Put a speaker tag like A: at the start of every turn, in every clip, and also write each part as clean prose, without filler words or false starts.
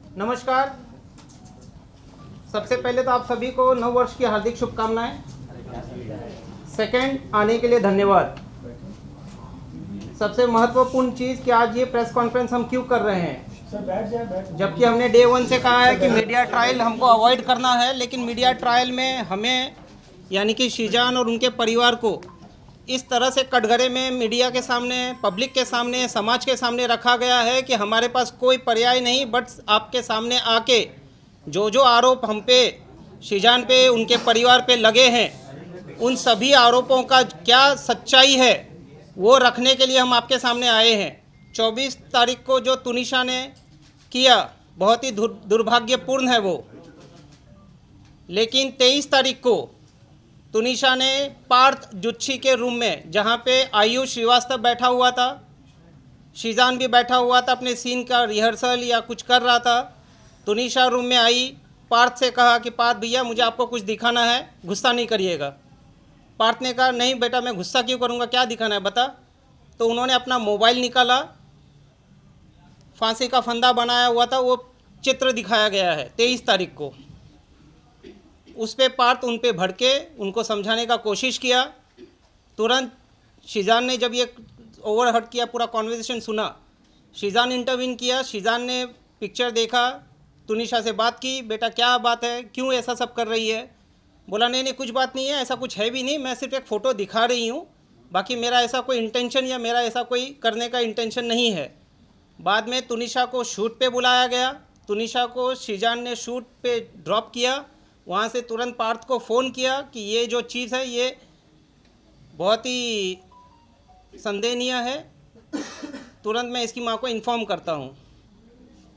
A: नमस्कार। सबसे पहले तो आप सभी को नव वर्ष की हार्दिक शुभकामनाएं। सेकंड, आने के लिए धन्यवाद। सबसे महत्वपूर्ण चीज़ कि आज ये प्रेस कॉन्फ्रेंस हम क्यों कर रहे हैं, जबकि हमने डे 1 से कहा है कि मीडिया ट्रायल हमको अवॉइड करना है, लेकिन मीडिया ट्रायल में हमें यानी कि शीजान और उनके परिवार को इस तरह से कटघरे में मीडिया के सामने, पब्लिक के सामने, समाज के सामने रखा गया है कि हमारे पास कोई पर्याय नहीं बट आपके सामने आके जो आरोप हम पे, शीजान पे, उनके परिवार पे लगे हैं, उन सभी आरोपों का क्या सच्चाई है वो रखने के लिए हम आपके सामने आए हैं। 24 तारीख को जो तुनिशा ने किया बहुत ही दुर्भाग्यपूर्ण है वो, लेकिन 23 तारीख को तुनिशा ने पार्थ जुच्छी के रूम में, जहाँ पे आयुष श्रीवास्तव बैठा हुआ था, शीजान भी बैठा हुआ था, अपने सीन का रिहर्सल या कुछ कर रहा था। तुनिशा रूम में आई, पार्थ से कहा कि पार्थ भैया मुझे आपको कुछ दिखाना है, गुस्सा नहीं करिएगा। पार्थ ने कहा नहीं बेटा मैं गुस्सा क्यों करूँगा, क्या दिखाना है बता। तो उन्होंने अपना मोबाइल निकाला, फांसी का फंदा बनाया हुआ था, वो चित्र दिखाया गया है 23 तारीख को। उस पे पार्थ उन पे भड़के, उनको समझाने का कोशिश किया। तुरंत शीजान ने जब ये ओवरहर्ट किया, पूरा कॉन्वर्सेशन सुना, शीजान इंटरवीन किया। शीजान ने पिक्चर देखा, तुनिशा से बात की, बेटा क्या बात है, क्यों ऐसा सब कर रही है। बोला नहीं कुछ बात नहीं है, ऐसा कुछ है भी नहीं, मैं सिर्फ एक फ़ोटो दिखा रही हूँ, बाकी मेरा ऐसा कोई इंटेंशन या मेरा ऐसा कोई करने का इंटेंशन नहीं है। बाद में तुनिशा को शूट पे बुलाया गया, तुनिशा को शीजान ने शूट पे ड्रॉप किया। वहाँ से तुरंत पार्थ को फ़ोन किया कि ये जो चीज़ है ये बहुत ही संदेहनीय है, तुरंत मैं इसकी माँ को इन्फॉर्म करता हूँ।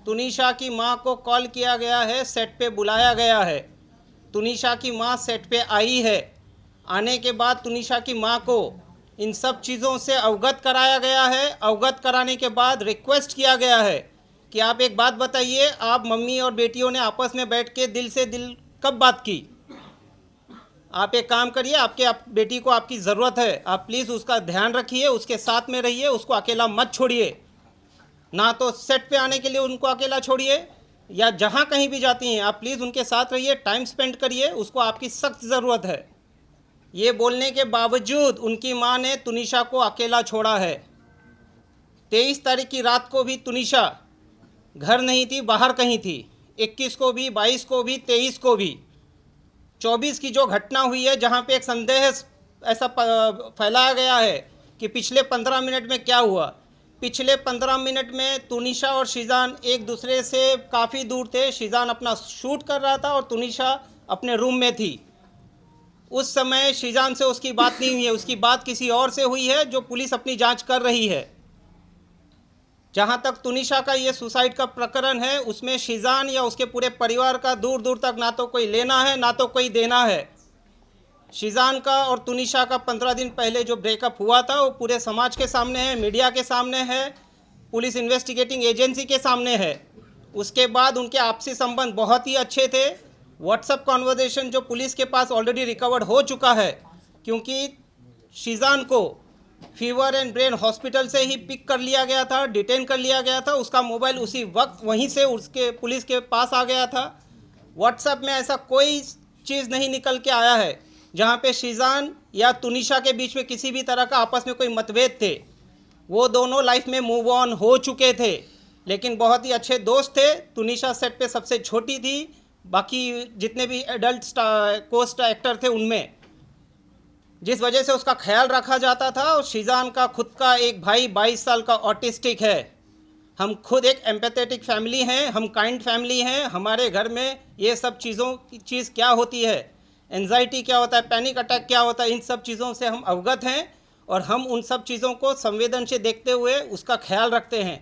A: तुनिशा की माँ को कॉल किया गया है, सेट पे बुलाया गया है। तुनिशा की माँ सेट पे आई है। आने के बाद तुनिशा की माँ को इन सब चीज़ों से अवगत कराया गया है। अवगत कराने के बाद रिक्वेस्ट किया गया है कि आप एक बात बताइए, आप मम्मी और बेटियों ने आपस में बैठ के दिल से दिल कब बात की। आप एक काम करिए, आप बेटी को आपकी ज़रूरत है, आप प्लीज़ उसका ध्यान रखिए, उसके साथ में रहिए, उसको अकेला मत छोड़िए। ना तो सेट पे आने के लिए उनको अकेला छोड़िए, या जहाँ कहीं भी जाती हैं आप प्लीज़ उनके साथ रहिए, टाइम स्पेंड करिए, उसको आपकी सख्त ज़रूरत है। ये बोलने के बावजूद उनकी माँ ने तुनिशा को अकेला छोड़ा है। 23 तारीख की रात को भी तुनिशा घर नहीं थी, बाहर कहीं थी। 21 को भी, 22 को भी, 23 को भी। 24 की जो घटना हुई है, जहाँ पे एक संदेह ऐसा फैलाया गया है कि पिछले 15 मिनट में क्या हुआ। पिछले 15 मिनट में तुनिशा और शीजान एक दूसरे से काफ़ी दूर थे। शीजान अपना शूट कर रहा था और तुनिशा अपने रूम में थी। उस समय शीजान से उसकी बात नहीं हुई है, उसकी बात किसी और से हुई है जो पुलिस अपनी जांच कर रही है। जहाँ तक तुनिशा का ये सुसाइड का प्रकरण है, उसमें शीजान या उसके पूरे परिवार का दूर दूर तक ना तो कोई लेना है ना तो कोई देना है। शीजान का और तुनिशा का 15 दिन पहले जो ब्रेकअप हुआ था वो पूरे समाज के सामने है, मीडिया के सामने है, पुलिस इन्वेस्टिगेटिंग एजेंसी के सामने है। उसके बाद उनके आपसी संबंध बहुत ही अच्छे थे। व्हाट्सएप कॉन्वर्सेशन जो पुलिस के पास ऑलरेडी रिकवर्ड हो चुका है, क्योंकि शीजान को फीवर एंड ब्रेन हॉस्पिटल से ही पिक कर लिया गया था, डिटेन कर लिया गया था। उसका मोबाइल उसी वक्त वहीं से उसके पुलिस के पास आ गया था। व्हाट्सएप में ऐसा कोई चीज़ नहीं निकल के आया है जहाँ पे शीजान या तुनिशा के बीच में किसी भी तरह का आपस में कोई मतभेद थे। वो दोनों लाइफ में मूव ऑन हो चुके थे, लेकिन बहुत ही अच्छे दोस्त थे। तुनिशा सेट पे सबसे छोटी थी, बाकी जितने भी एडल्ट कोस्ट एक्टर थे उनमें, जिस वजह से उसका ख्याल रखा जाता था। और शीजान का खुद का एक भाई 22 साल का ऑटिस्टिक है। हम खुद एक एम्पैथेटिक फैमिली हैं, हम काइंड फैमिली हैं। हमारे घर में ये सब चीज़ों की चीज़ क्या होती है, एंजाइटी क्या होता है, पैनिक अटैक क्या होता है, इन सब चीज़ों से हम अवगत हैं और हम उन सब चीज़ों को संवेदन से देखते हुए उसका ख्याल रखते हैं।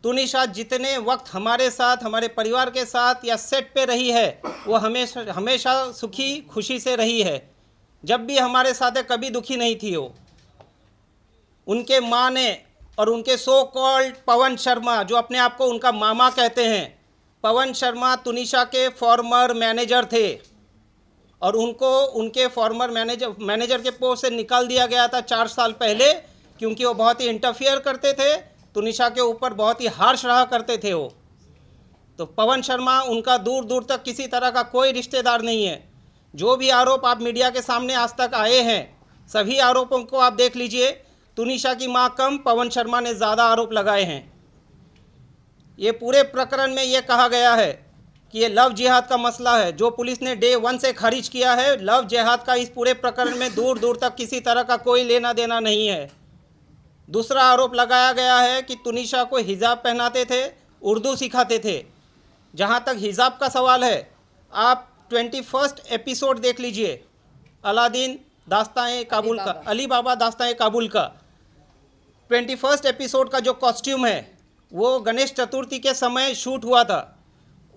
A: तुनिशा जितने वक्त हमारे साथ, हमारे परिवार के साथ या सेट पे रही है, वो हमेशा सुखी खुशी से रही है। जब भी हमारे साथ है, कभी दुखी नहीं थी वो। उनके माँ ने और उनके सो कॉल्ड पवन शर्मा, जो अपने आप को उनका मामा कहते हैं, पवन शर्मा तुनिशा के फॉर्मर मैनेजर थे और उनको उनके फॉर्मर मैनेजर के पोस्ट से निकाल दिया गया था 4 साल पहले, क्योंकि वो बहुत ही इंटरफियर करते थे, तुनिशा के ऊपर बहुत ही हार्श रहा करते थे वो। तो पवन शर्मा उनका दूर दूर तक किसी तरह का कोई रिश्तेदार नहीं है। जो भी आरोप आप मीडिया के सामने आज तक आए हैं, सभी आरोपों को आप देख लीजिए। तुनिशा की मां कम, पवन शर्मा ने ज़्यादा आरोप लगाए हैं। ये पूरे प्रकरण में ये कहा गया है कि ये लव जिहाद का मसला है, जो पुलिस ने डे 1 से खारिज किया है। लव जिहाद का इस पूरे प्रकरण में दूर दूर तक किसी तरह का कोई लेना देना नहीं है। दूसरा आरोप लगाया गया है कि तुनिशा को हिजाब पहनाते थे, उर्दू सिखाते थे। जहाँ तक हिजाब का सवाल है, आप 21 एपिसोड देख लीजिए अलादीन दास्तान काबुल का, अली बाबा दास्तान काबुल का 21 एपिसोड का जो कॉस्ट्यूम है वो गणेश चतुर्थी के समय शूट हुआ था।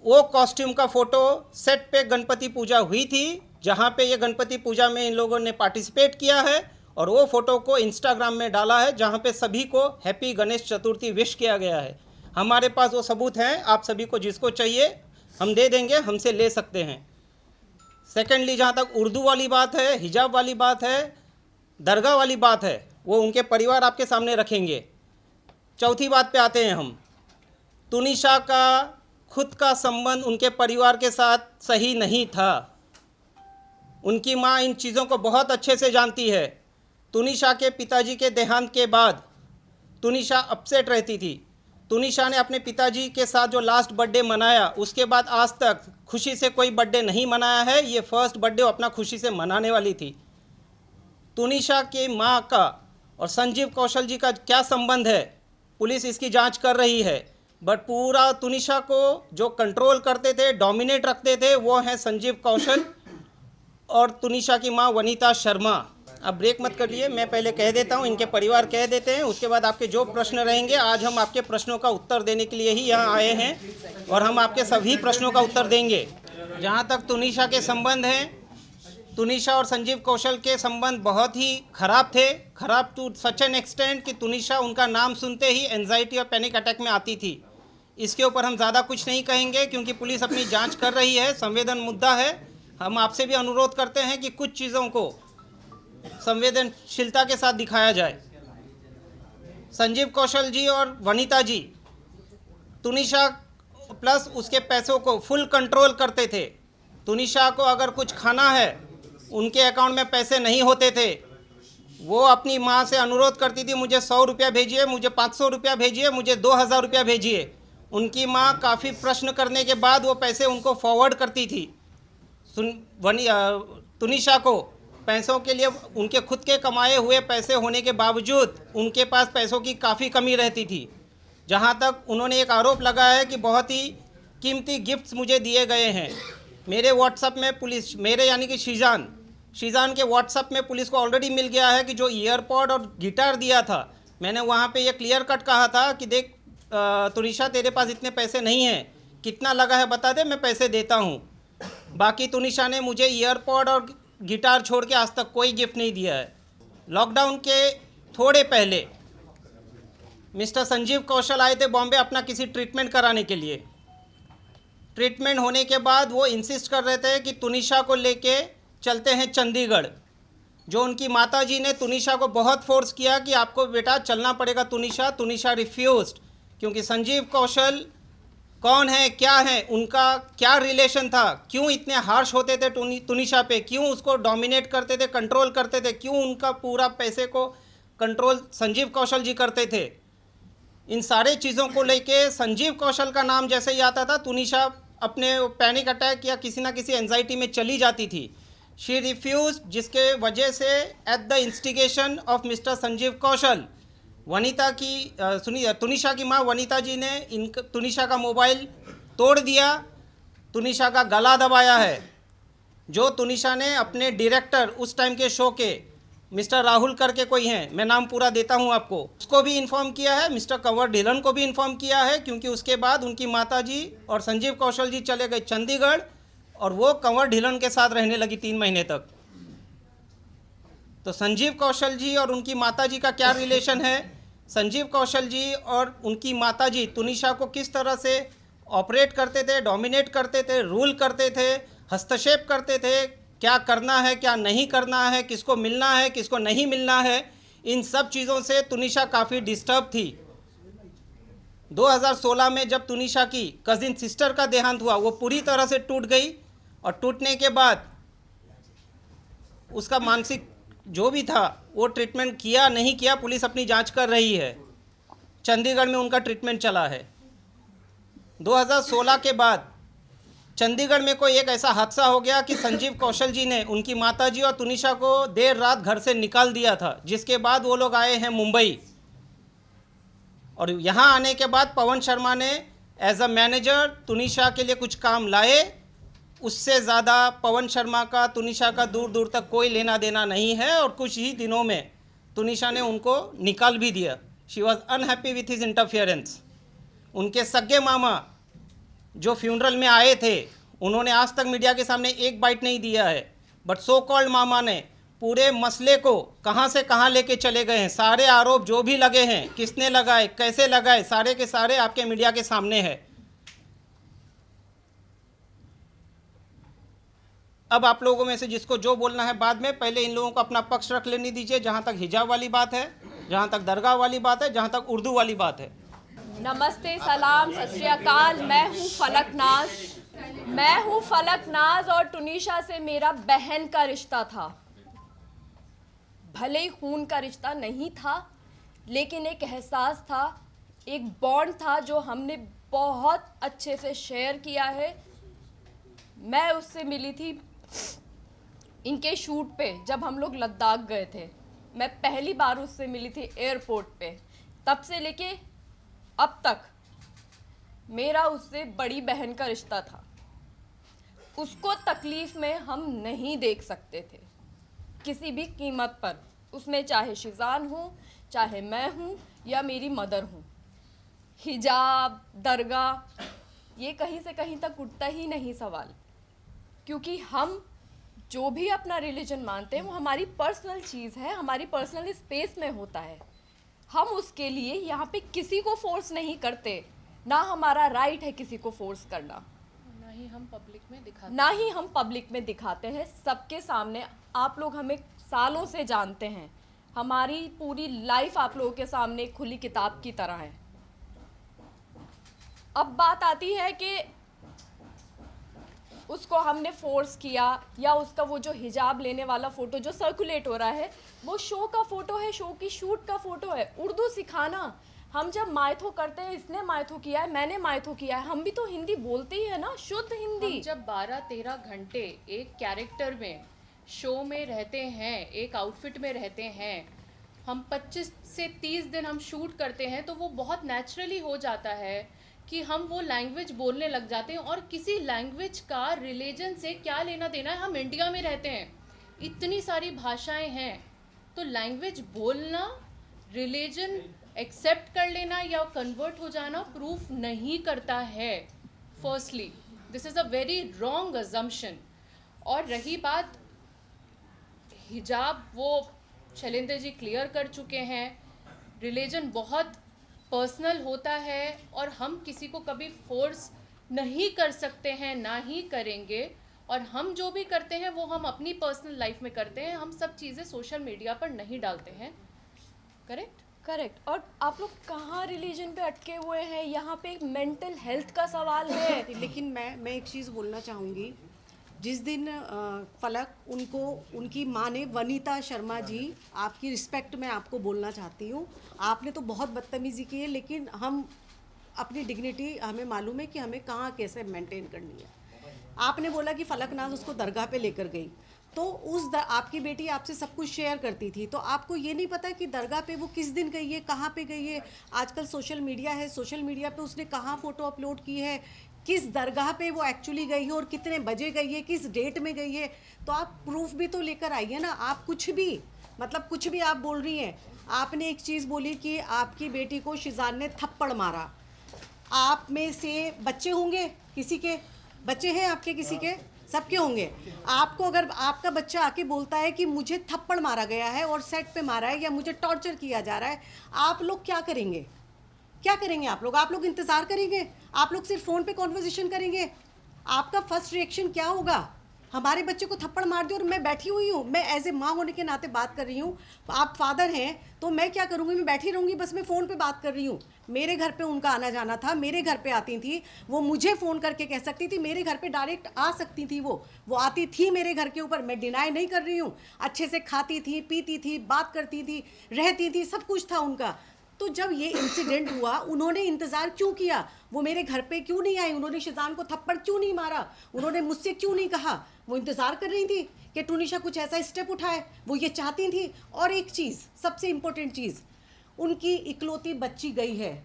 A: वो कॉस्ट्यूम का फ़ोटो सेट पे गणपति पूजा हुई थी, जहाँ पे ये गणपति पूजा में इन लोगों ने पार्टिसिपेट किया है, और वो फ़ोटो को इंस्टाग्राम में डाला है, जहाँ पे सभी को हैप्पी गणेश चतुर्थी विश किया गया है। हमारे पास वो सबूत हैं, आप सभी को जिसको चाहिए हम दे देंगे, हमसे ले सकते हैं। सेकेंडली, जहाँ तक उर्दू वाली बात है, हिजाब वाली बात है, दरगाह वाली बात है, वो उनके परिवार आपके सामने रखेंगे। चौथी बात पे आते हैं हम। तुनिशा का खुद का संबंध उनके परिवार के साथ सही नहीं था। उनकी माँ इन चीज़ों को बहुत अच्छे से जानती है। तुनिशा के पिताजी के देहांत के बाद तुनिशा अपसेट रहती थी। तुनिशा ने अपने पिताजी के साथ जो लास्ट बर्थडे मनाया, उसके बाद आज तक खुशी से कोई बर्थडे नहीं मनाया है। ये फर्स्ट बर्थडे अपना खुशी से मनाने वाली थी। तुनिशा के माँ का और संजीव कौशल जी का क्या संबंध है, पुलिस इसकी जांच कर रही है। बट पूरा तुनिशा को जो कंट्रोल करते थे, डोमिनेट रखते थे, वो हैं संजीव कौशल और तुनिशा की माँ वनीता शर्मा। अब ब्रेक मत करिए, मैं पहले कह देता हूँ, इनके परिवार कह देते हैं, उसके बाद आपके जो प्रश्न रहेंगे। आज हम आपके प्रश्नों का उत्तर देने के लिए ही यहाँ आए हैं और हम आपके सभी प्रश्नों का उत्तर देंगे। जहाँ तक तुनिशा के संबंध हैं, तुनिशा और संजीव कौशल के संबंध बहुत ही ख़राब थे। ख़राब टू सच एन एक्सटेंट कि तुनिशा उनका नाम सुनते ही एंजाइटी और पैनिक अटैक में आती थी। इसके ऊपर हम ज़्यादा कुछ नहीं कहेंगे क्योंकि पुलिस अपनी जांच कर रही है, संवेदन मुद्दा है। हम आपसे भी अनुरोध करते हैं कि कुछ चीज़ों को संवेदनशीलता के साथ दिखाया जाए। संजीव कौशल जी और वनीता जी तुनिशा प्लस उसके पैसों को फुल कंट्रोल करते थे। तुनिशा को अगर कुछ खाना है, उनके अकाउंट में पैसे नहीं होते थे, वो अपनी माँ से अनुरोध करती थी, मुझे 100 रुपया भेजिए, मुझे 500 रुपया भेजिए, मुझे 2000 रुपया भेजिए। उनकी माँ काफ़ी प्रश्न करने के बाद वो पैसे उनको फॉरवर्ड करती थी। तुनिशा को पैसों के लिए उनके खुद के कमाए हुए पैसे होने के बावजूद उनके पास पैसों की काफ़ी कमी रहती थी। जहाँ तक उन्होंने एक आरोप लगाया है कि बहुत ही कीमती गिफ्ट्स मुझे दिए गए हैं। मेरे व्हाट्सएप में पुलिस, मेरे यानी कि शीजान के व्हाट्सएप में पुलिस को ऑलरेडी मिल गया है कि जो ईयरपॉड और गिटार दिया था, मैंने वहाँ पे ये क्लियर कट कहा था कि देख तुनिशा, तेरे पास इतने पैसे नहीं हैं, कितना लगा है बता दे, मैं पैसे देता हूँ। बाकी तुनिशा ने मुझे ईयरपॉड और गिटार छोड़ के आज तक कोई गिफ्ट नहीं दिया है। लॉकडाउन के थोड़े पहले मिस्टर संजीव कौशल आए थे बॉम्बे अपना किसी ट्रीटमेंट कराने के लिए। ट्रीटमेंट होने के बाद वो इंसिस्ट कर रहे थे कि तुनिशा को लेके चलते हैं चंडीगढ़। जो उनकी माताजी ने तुनिशा को बहुत फोर्स किया कि आपको बेटा चलना पड़ेगा तुनिशा। तुनिशा रिफ्यूज्ड, क्योंकि संजीव कौशल कौन है, क्या है, उनका क्या रिलेशन था, क्यों इतने हार्श होते थे तुनिशा पे, क्यों उसको डोमिनेट करते थे, कंट्रोल करते थे, क्यों उनका पूरा पैसे को कंट्रोल संजीव कौशल जी करते थे। इन सारे चीज़ों को लेके संजीव कौशल का नाम जैसे ही आता था, तुनिशा अपने पैनिक अटैक या किसी ना किसी एंजाइटी में चली जाती थी। शी रिफ्यूज, जिसके वजह से at the instigation of mister Sanjeev Kaushal, Vanita की तुनिशा की माँ वनीता जी ने तुनिशा का मोबाइल तोड़ दिया, तुनिशा का गला दबाया है। जो तुनिशा ने अपने डायरेक्टर उस टाइम के शो के मिस्टर राहुल करके कोई हैं, मैं नाम पूरा देता हूं आपको, उसको भी इन्फॉर्म किया है, मिस्टर कंवर ढिलन को भी इन्फॉर्म किया है, क्योंकि उसके बाद उनकी माताजी और संजीव कौशल जी चले गए चंडीगढ़ और वो कंवर ढिलन के साथ रहने लगी 3 महीने तक। तो संजीव कौशल जी और उनकी माताजी का क्या रिलेशन है, संजीव कौशल जी और उनकी माताजी तुनिशा को किस तरह से ऑपरेट करते थे, डोमिनेट करते थे, रूल करते थे, हस्तक्षेप करते थे, क्या करना है क्या नहीं करना है, किसको मिलना है किसको नहीं मिलना है, इन सब चीज़ों से तुनिशा काफ़ी डिस्टर्ब थी। 2016 में जब तुनिशा की कजिन सिस्टर का देहांत हुआ, वो पूरी तरह से टूट गई और टूटने के बाद उसका मानसिक जो भी था वो ट्रीटमेंट किया नहीं किया, पुलिस अपनी जांच कर रही है। चंडीगढ़ में उनका ट्रीटमेंट चला है। 2016 के बाद चंडीगढ़ में कोई एक ऐसा हादसा हो गया कि संजीव कौशल जी ने उनकी माताजी और तुनिशा को देर रात घर से निकाल दिया था, जिसके बाद वो लोग आए हैं मुंबई। और यहाँ आने के बाद पवन शर्मा ने एज अ मैनेजर तुनिशा के लिए कुछ काम लाए। उससे ज़्यादा पवन शर्मा का तुनिशा का दूर दूर तक कोई लेना देना नहीं है, और कुछ ही दिनों में तुनिशा ने उनको निकाल भी दिया। She was unhappy with his interference. उनके सगे मामा जो फ्यूनरल में आए थे, उन्होंने आज तक मीडिया के सामने एक बाइट नहीं दिया है, बट सो कॉल्ड मामा ने पूरे मसले को कहां से कहां लेके चले गए हैं। सारे आरोप जो भी लगे हैं, किसने लगाए, कैसे लगाए, सारे के सारे आपके मीडिया के सामने है। अब आप लोगों में से जिसको जो बोलना है बाद में, पहले इन लोगों को अपना पक्ष रख लेने दीजिए। जहां तक हिजाब वाली बात है, जहां तक दरगाह वाली बात है, जहां तक उर्दू वाली बात है।
B: नमस्ते, सलाम, सत श्री अकाल। मैं हूँ फलक नाज और तुनिशा से मेरा बहन का रिश्ता था। भले ही खून का रिश्ता नहीं था, लेकिन एक एहसास था, एक बॉन्ड था जो हमने बहुत अच्छे से शेयर किया है। मैं उससे मिली थी इनके शूट पे, जब हम लोग लद्दाख गए थे। मैं पहली बार उससे मिली थी एयरपोर्ट पे। तब से लेके अब तक मेरा उससे बड़ी बहन का रिश्ता था। उसको तकलीफ़ में हम नहीं देख सकते थे किसी भी कीमत पर, उसमें चाहे शिजान हो, चाहे मैं हूँ या मेरी मदर हूँ। हिजाब, दरगाह, ये कहीं से कहीं तक उठता ही नहीं सवाल, क्योंकि हम जो भी अपना रिलीजन मानते हैं वो हमारी पर्सनल चीज़ है, हमारी पर्सनल स्पेस में होता है। हम उसके लिए यहाँ पे किसी को फोर्स नहीं करते, ना हमारा राइट है किसी को फोर्स करना, ना ही हम पब्लिक में दिखाते हैं सबके सामने। आप लोग हमें सालों से जानते हैं, हमारी पूरी लाइफ आप लोगों के सामने खुली किताब की तरह है। अब बात आती है कि उसको हमने फोर्स किया, या उसका वो जो हिजाब लेने वाला फ़ोटो जो सर्कुलेट हो रहा है वो शो का फ़ोटो है, शो की शूट का फ़ोटो है। उर्दू सिखाना, हम जब मायथो करते हैं, इसने मायथो किया है, मैंने मायथो किया है, हम भी तो हिंदी बोलते ही है ना, शुद्ध हिंदी।
C: हम जब 12-13 घंटे एक कैरेक्टर में, शो में रहते हैं, एक आउटफिट में रहते हैं, हम 25 से 30 दिन हम शूट करते हैं, तो वो बहुत नेचुरली हो जाता है कि हम वो लैंग्वेज बोलने लग जाते हैं। और किसी लैंग्वेज का रिलीजन से क्या लेना देना है? हम इंडिया में रहते हैं, इतनी सारी भाषाएं हैं, तो लैंग्वेज बोलना, रिलीजन एक्सेप्ट कर लेना या कन्वर्ट हो जाना प्रूफ नहीं करता है। Firstly this is a very wrong assumption. और रही बात हिजाब, वो शैलेंद्र जी क्लियर कर चुके हैं, रिलीजन बहुत पर्सनल होता है और हम किसी को कभी फोर्स नहीं कर सकते हैं, ना ही करेंगे। और हम जो भी करते हैं वो हम अपनी पर्सनल लाइफ में करते हैं, हम सब चीज़ें सोशल मीडिया पर नहीं डालते हैं।
B: करेक्ट। और आप लोग कहाँ रिलीजन पे अटके हुए हैं? यहाँ पे एक मेंटल हेल्थ का सवाल है।
D: लेकिन मैं एक चीज़ बोलना चाहूँगी। जिस दिन फलक उनको, उनकी माँ ने, वनीता शर्मा जी, आपकी रिस्पेक्ट में आपको बोलना चाहती हूँ, आपने तो बहुत बदतमीज़ी की है, लेकिन हम अपनी डिग्निटी, हमें मालूम है कि हमें कहाँ कैसे मेंटेन करनी है। आपने बोला कि फलक नाज उसको दरगाह पे लेकर गई, तो आपकी बेटी आपसे सब कुछ शेयर करती थी, तो आपको ये नहीं पता कि दरगाह पे वो किस दिन गई है, कहाँ पे गई है? आजकल सोशल मीडिया है, सोशल मीडिया पे उसने कहाँ फ़ोटो अपलोड की है, किस दरगाह पे वो एक्चुअली गई है और कितने बजे गई है, किस डेट में गई है, तो आप प्रूफ भी तो लेकर आइए ना। आप कुछ भी, मतलब कुछ भी आप बोल रही हैं। आपने एक चीज़ बोली कि आपकी बेटी को शिजान ने थप्पड़ मारा। आप में से बच्चे होंगे, किसी के बच्चे हैं आपके, किसी के, सबके होंगे। आपको अगर आपका बच्चा आके बोलता है कि मुझे थप्पड़ मारा गया है और सेट पे मारा है या मुझे टॉर्चर किया जा रहा है, आप लोग क्या करेंगे? क्या करेंगे आप लोग इंतज़ार करेंगे? आप लोग सिर्फ फ़ोन पे कॉन्वर्सेशन करेंगे? आपका फर्स्ट रिएक्शन क्या होगा? हमारे बच्चे को थप्पड़ मार दिया और मैं बैठी हुई हूँ, मैं एज ए माँ होने के नाते बात कर रही हूँ। आप फादर हैं तो मैं क्या करूँगी, मैं बैठी रहूँगी, बस मैं फ़ोन पे बात कर रही हूँ। मेरे घर पे उनका आना जाना था, मेरे घर पे आती थी, वो मुझे फ़ोन करके कह सकती थी, मेरे घर पे डायरेक्ट आ सकती थी, वो आती थी मेरे घर के ऊपर, मैं डिनाई नहीं कर रही हूँ। अच्छे से खाती थी, पीती थी, बात करती थी, रहती थी, सब कुछ था उनका। तो जब ये इंसिडेंट हुआ, उन्होंने इंतज़ार क्यों किया, वो मेरे घर पे क्यों नहीं आई, उन्होंने शिजान को थप्पड़ क्यों नहीं मारा, उन्होंने मुझसे क्यों नहीं कहा? वो इंतज़ार कर रही थी कि टुनिशा कुछ ऐसा स्टेप उठाए, वो ये चाहती थी। और एक चीज़, सबसे इम्पोर्टेंट चीज़, उनकी इकलौती बच्ची गई है,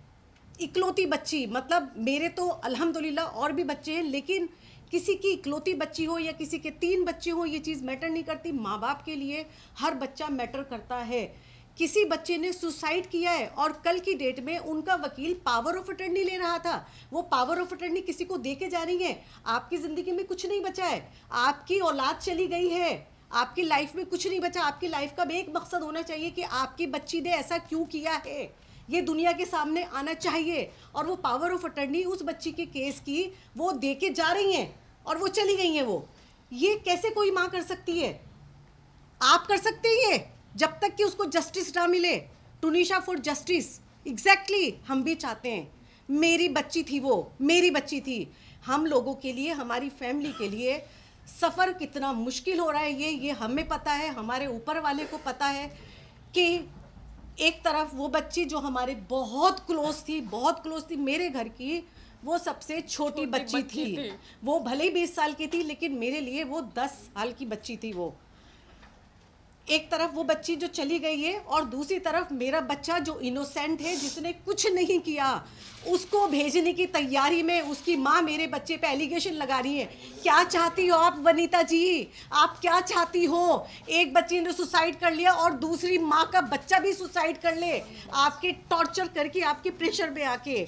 D: इकलौती बच्ची, मतलब मेरे तो अल्हम्दुलिल्लाह और भी बच्चे हैं, लेकिन किसी की इकलौती बच्ची हो या किसी के 3 बच्चे हो, ये चीज़ मैटर नहीं करती। माँ बाप के लिए हर बच्चा मैटर करता है। किसी बच्चे ने सुसाइड किया है और कल की डेट में उनका वकील पावर ऑफ अटर्नी ले रहा था, वो पावर ऑफ अटर्नी किसी को दे के जा रही है। आपकी ज़िंदगी में कुछ नहीं बचा है, आपकी औलाद चली गई है, आपकी लाइफ में कुछ नहीं बचा। आपकी लाइफ का भी एक मकसद होना चाहिए कि आपकी बच्ची ने ऐसा क्यों किया है, ये दुनिया के सामने आना चाहिए। और वो पावर ऑफ अटर्नी उस बच्ची के केस की वो दे के जा रही हैं और वो चली गई हैं। वो ये कैसे कोई माँ कर सकती है? आप कर सकते हैं ये, जब तक कि उसको जस्टिस ना मिले। टुनिशा फॉर जस्टिस, एग्जैक्टली हम भी चाहते हैं। मेरी बच्ची थी, वो मेरी बच्ची थी। हम लोगों के लिए, हमारी फैमिली के लिए सफ़र कितना मुश्किल हो रहा है ये हमें पता है, हमारे ऊपर वाले को पता है कि एक तरफ वो बच्ची जो हमारे बहुत क्लोज थी, बहुत क्लोज थी मेरे घर की, वो सबसे छोटी बच्ची थी। वो भले ही 20 साल की थी, लेकिन मेरे लिए वो 10 साल की बच्ची थी। वो एक तरफ वो बच्ची जो चली गई है और दूसरी तरफ मेरा बच्चा जो इनोसेंट है, जिसने कुछ नहीं किया, उसको भेजने की तैयारी में उसकी माँ मेरे बच्चे पे एलिगेशन लगा रही है। क्या चाहती हो आप वनीता जी, आप क्या चाहती हो? एक बच्ची ने सुसाइड कर लिया और दूसरी माँ का बच्चा भी सुसाइड कर ले, आपके टॉर्चर करके, आपके प्रेशर में आके।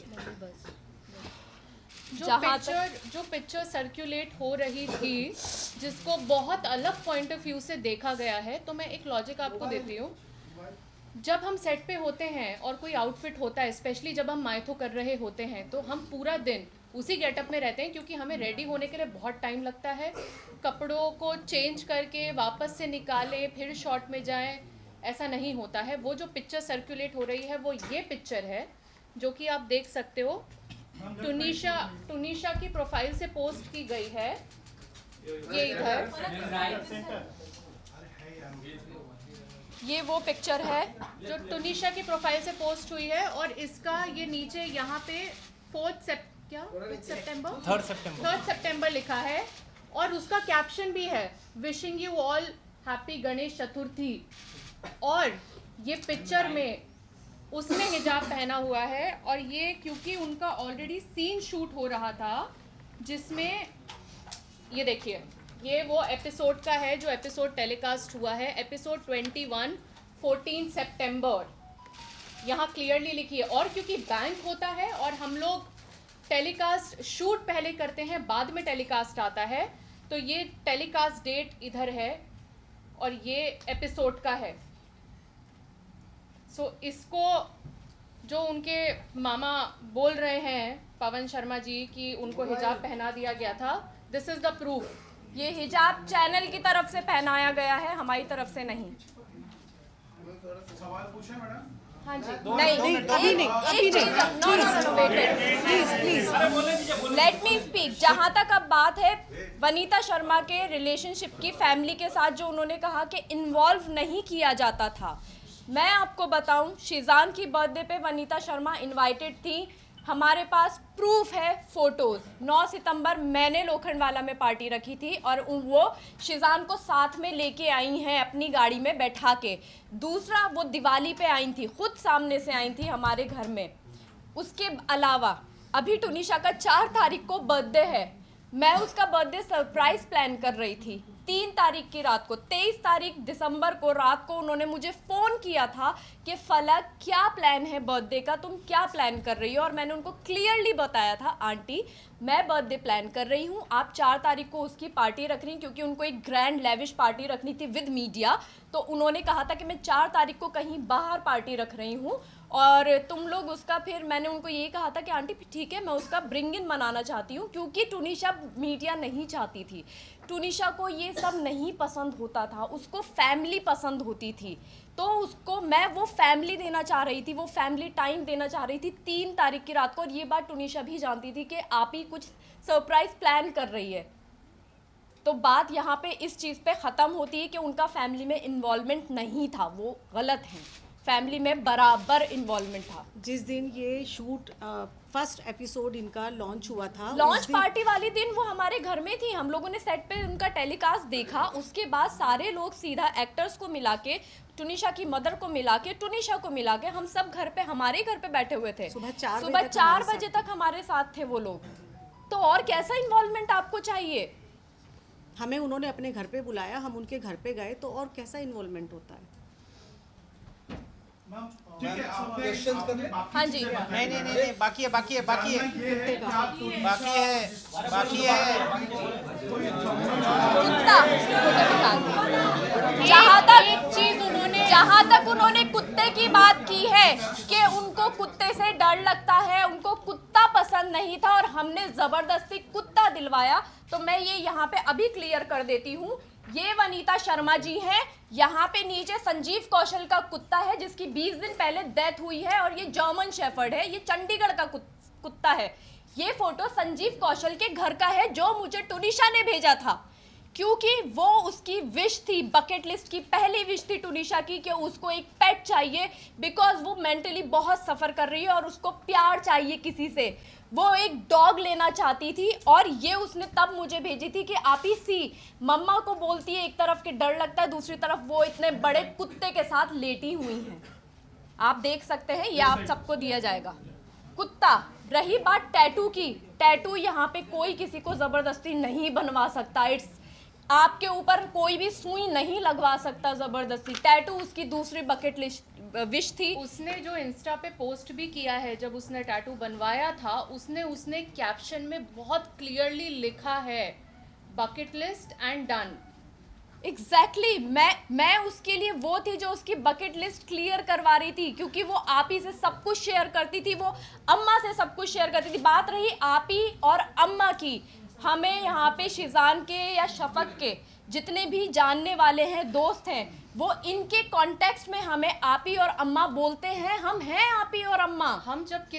C: जो पिक्चर सर्कुलेट हो रही थी, जिसको बहुत अलग पॉइंट ऑफ व्यू से देखा गया है, तो मैं एक लॉजिक आपको देती हूँ। जब हम सेट पे होते हैं और कोई आउटफिट होता है, स्पेशली जब हम मायथो कर रहे होते हैं, तो हम पूरा दिन उसी गेटअप में रहते हैं, क्योंकि हमें रेडी होने के लिए बहुत टाइम लगता है। कपड़ों को चेंज करके वापस से निकालें, फिर शॉट में जाएं, ऐसा नहीं होता है। वो जो पिक्चर सर्कुलेट हो रही है वो ये पिक्चर है, जो कि आप देख सकते हो। टुनिशा की प्रोफाइल से पोस्ट की गई है, ये इधर, ये वो पिक्चर है जो टुनिशा की प्रोफाइल से पोस्ट हुई है। और इसका ये नीचे यहाँ पे 3 सितंबर लिखा है, और उसका कैप्शन भी है, wishing you all happy Ganesh Chaturthi. और ये पिक्चर में उसने हिजाब पहना हुआ है, और ये क्योंकि उनका ऑलरेडी सीन शूट हो रहा था, जिसमें ये देखिए, ये वो एपिसोड का है जो एपिसोड टेलीकास्ट हुआ है, एपिसोड 21 14 सितंबर, यहाँ क्लियरली लिखी है। और क्योंकि बैंक होता है और हम लोग टेलीकास्ट शूट पहले करते हैं, बाद में टेलीकास्ट आता है, तो ये टेलीकास्ट डेट इधर है और ये एपिसोड का है। सो इसको जो उनके मामा बोल रहे हैं, पवन शर्मा जी, कि उनको हिजाब पहना दिया गया था, दिस इज द प्रूफ।
B: ये हिजाब चैनल की तरफ से पहनाया गया है, हमारी तरफ से नहीं।
E: सवाल पूछे मैडम?
C: हाँ जी,
D: नहीं, अभी नहीं, अभी नहीं, प्लीज
B: लेट मी स्पीक। जहाँ तक अब बात है वनीता शर्मा के रिलेशनशिप की, फैमिली के साथ जो उन्होंने कहा कि इन्वॉल्व नहीं किया जाता था, मैं आपको बताऊं, शिजान की बर्थडे पे वनीता शर्मा इनवाइटेड थी। हमारे पास प्रूफ है, फोटोज़। 9 सितंबर मैंने लोखंडवाला में पार्टी रखी थी और वो शिजान को साथ में लेके आई हैं अपनी गाड़ी में बैठा के। दूसरा, वो दिवाली पे आई थी, खुद सामने से आई थी हमारे घर में। उसके अलावा अभी टुनिशा का 4 तारीख को बर्थडे है, मैं उसका बर्थडे सरप्राइज प्लान कर रही थी। 3 तारीख की रात को, 23 तारीख दिसंबर को रात को उन्होंने मुझे फ़ोन किया था कि फलक क्या प्लान है बर्थडे का, तुम क्या प्लान कर रही हो? और मैंने उनको क्लियरली बताया था, आंटी मैं बर्थडे प्लान कर रही हूँ, आप 4 तारीख को उसकी पार्टी रख रही, क्योंकि उनको एक ग्रैंड लेविश पार्टी रखनी थी विद मीडिया। तो उन्होंने कहा था कि मैं 4 तारीख को कहीं बाहर पार्टी रख रही हूँ और तुम लोग उसका, फिर मैंने उनको ये कहा था कि आंटी ठीक है मैं उसका ब्रिंग इन मनाना चाहती हूँ, क्योंकि टुनिशा मीडिया नहीं चाहती थी, टुनिशा को ये सब नहीं पसंद होता था, उसको फैमिली पसंद होती थी, तो उसको मैं वो फैमिली देना चाह रही थी, वो फैमिली टाइम देना चाह रही थी 3 तारीख की रात को। और ये बात टुनिशा भी जानती थी कि आप ही कुछ सरप्राइज प्लान कर रही है। तो बात यहाँ पे इस चीज़ पे ख़त्म होती है कि उनका फैमिली में इन्वॉल्वमेंट नहीं था, वो गलत है, फैमिली में बराबर इन्वॉल्वमेंट था।
D: जिस दिन ये शूट फर्स्ट एपिसोड इनका लॉन्च हुआ था,
B: लॉन्च पार्टी वाले दिन वो हमारे घर में थी, हम लोगों ने सेट पे उनका टेलीकास्ट देखा, उसके बाद सारे लोग सीधा एक्टर्स को मिला के, टुनिशा की मदर को मिला के, टुनिशा को मिला के, हम सब घर पे, हमारे घर पे बैठे हुए थे।
D: सुबह 4
B: बजे तक हमारे साथ थे वो लोग। तो और कैसा इन्वॉल्वमेंट आपको चाहिए?
D: हमें उन्होंने अपने घर पे बुलाया, हम उनके घर पे गए, तो और कैसा इन्वॉल्वमेंट होता है?
B: हाँ जी,
A: नहीं, बाकी है
B: कुत्ता। जहाँ तक उन्होंने कुत्ते की बात की है कि उनको कुत्ते से डर लगता है, उनको कुत्ता पसंद नहीं था और हमने जबरदस्ती कुत्ता दिलवाया, तो मैं ये यहाँ पे अभी क्लियर कर देती हूँ, ये वनीता शर्मा जी हैं, यहाँ पे नीचे संजीव कौशल का कुत्ता है जिसकी 20 दिन पहले डेथ हुई है, और ये जर्मन शेफर्ड है, ये चंडीगढ़ का कुत्ता है। ये फोटो संजीव कौशल के घर का है जो मुझे टुनिशा ने भेजा था, क्योंकि वो उसकी विश थी, बकेट लिस्ट की पहली विश थी टुनिशा की कि उसको एक पेट चाहिए, बिकॉज वो मेंटली बहुत सफ़र कर रही है और उसको प्यार चाहिए किसी से, वो एक डॉग लेना चाहती थी। और ये उसने तब मुझे भेजी थी कि आप ही सी मम्मा को बोलती है, एक तरफ के डर लगता है, दूसरी तरफ वो इतने बड़े कुत्ते के साथ लेटी हुई हैं, आप देख सकते हैं, ये आप सबको दिया जाएगा कुत्ता। रही बात टैटू की, टैटू यहाँ पे कोई किसी को ज़बरदस्ती नहीं बनवा सकता, इट्स आपके ऊपर कोई भी सुई नहीं लगवा सकता ज़बरदस्ती। टैटू उसकी दूसरी बकेट लिस्ट विश थी।
C: उसने जो इंस्टा पे पोस्ट भी किया है, जब उसने टैटू बनवाया था, उसने कैप्शन में बहुत क्लियरली लिखा है bucket list and done.
B: Exactly मैं उसके लिए वो थी जो उसकी बकेट लिस्ट क्लियर करवा रही थी, क्योंकि वो आप ही से सब कुछ शेयर करती थी, वो अम्मा से सब कुछ शेयर करती थी। बात रही आप ही और अम्मा की, हमें यहाँ पे शिजान के या शफक के जितने भी जानने वाले हैं, दोस्त हैं, वो इनके कॉन्टेक्स्ट में हमें आपी और अम्मा बोलते हैं, हम हैं आपी और अम्मा।
C: हम जब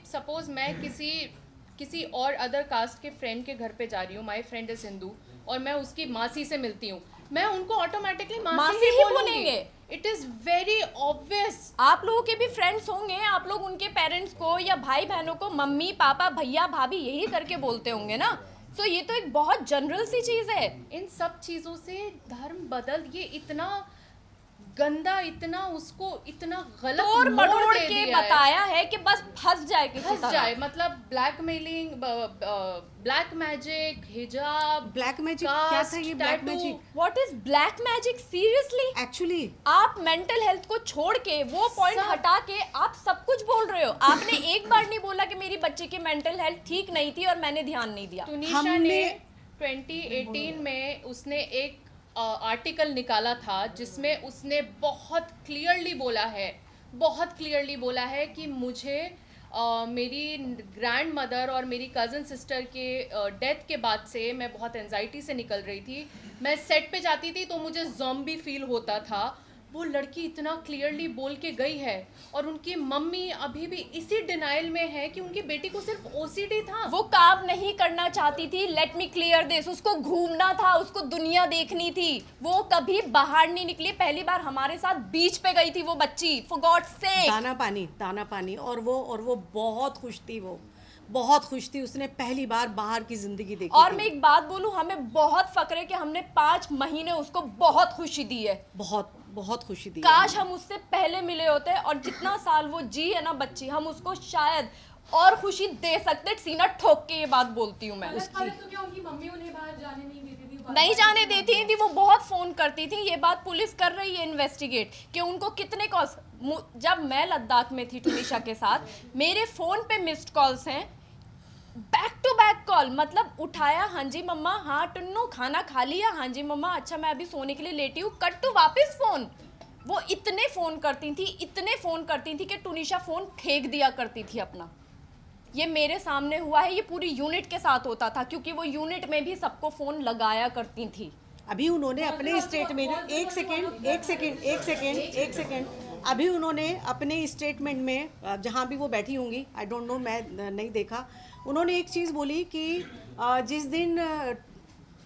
C: सपोज मैं किसी और अदर कास्ट के फ्रेंड के घर पे जा रही हूँ, माय फ्रेंड इज हिंदू, और मैं उसकी मासी से मिलती हूँ, मैं उनको ऑटोमेटिकली मासी ही बोलेंगे। It is very obvious.
B: आप लोगों के भी फ्रेंड्स होंगे, आप लोग उनके पेरेंट्स को या भाई बहनों को मम्मी पापा भैया भाभी यही करके बोलते होंगे ना, तो ये तो एक बहुत जनरल सी चीज है।
C: इन सब चीजों से धर्म बदल, ये इतना गंदा, इतना उसको इतना गलत
B: तोड़ मटोड़
C: दे
B: के
C: दिया
B: बताया है कि बस फंस जाए किसी
C: फंस
B: तरह।
C: जाए, मतलब ब्लैकमेलिंग, ब्लैक मैजिक, हिजाब,
D: ब्लैक मैजिक क्या था ये black magic?
B: What is black magic? Seriously
D: actually
B: आप मेंटल हेल्थ को छोड़ के, वो पॉइंट हटा के आप सब कुछ बोल रहे हो। आपने एक बार नहीं बोला कि मेरी बच्चे की मेंटल हेल्थ ठीक नहीं थी और मैंने ध्यान नहीं दिया।
C: टुनिशा ने 2018 में उसने एक आर्टिकल निकाला था जिसमें उसने बहुत क्लियरली बोला है कि मुझे मेरी ग्रैंड मदर और मेरी कज़न सिस्टर के डेथ के बाद से मैं बहुत एंजाइटी से निकल रही थी, मैं सेट पे जाती थी तो मुझे ज़ॉम्बी फील होता था। वो लड़की इतना क्लियरली बोल के गई है, और उनकी मम्मी अभी भी इसी डिनाइल में है कि उनकी बेटी को सिर्फ ओसीडी था।
B: वो काम नहीं करना चाहती थी, लेट मी क्लियर दिस, उसको घूमना था, उसको दुनिया देखनी थी, वो कभी बाहर नहीं निकली। पहली बार हमारे साथ बीच पे गई थी वो बच्ची, फॉर गॉड्स सेक।
D: दाना पानी और वो बहुत खुश थी, वो बहुत खुश थी, उसने पहली बार बाहर की जिंदगी देखी।
B: और मैं एक बात बोलूं, हमें बहुत फक्र है कि हमने 5 महीने उसको बहुत खुशी दी है,
D: बहुत खुशी दी।
B: काश हम उससे पहले मिले होते, और जितना साल वो जी है ना बच्ची, हम उसको शायद और खुशी दे सकते। सीना ठोक के ये बात बोलती हूँ मैं।
C: उसकी तो क्या उनकी मम्मी उन्हें बाहर जाने नहीं देती थी,
B: नहीं जाने देती थी, वो बहुत फोन करती थी। ये बात पुलिस कर रही है इन्वेस्टिगेट कि उनको कितने कॉल्स। जब मैं लद्दाख में थी टुनिशा के साथ, मेरे फोन पे मिस्ड कॉल्स हैं, बैक टू बैक कॉल, मतलब उठाया, हाँ जी मम्मा, हाँ टुन्नू खाना खा लिया, हाँ जी मम्मा, अच्छा मैं अभी सोने के लिए लेटी हूँ, कट टू वापस फोन। वो इतने फ़ोन करती थी कि टुनिशा फ़ोन फेंक दिया करती थी अपना। ये मेरे सामने हुआ है, ये पूरी यूनिट के साथ होता था, क्योंकि वो यूनिट में भी सबको फ़ोन लगाया करती थी।
D: अभी उन्होंने अपने स्टेटमेंट एक सेकेंड अभी उन्होंने अपने स्टेटमेंट में, जहाँ भी वो बैठी होंगी, आई डोंट नो, मैं नहीं देखा, उन्होंने एक चीज़ बोली कि जिस दिन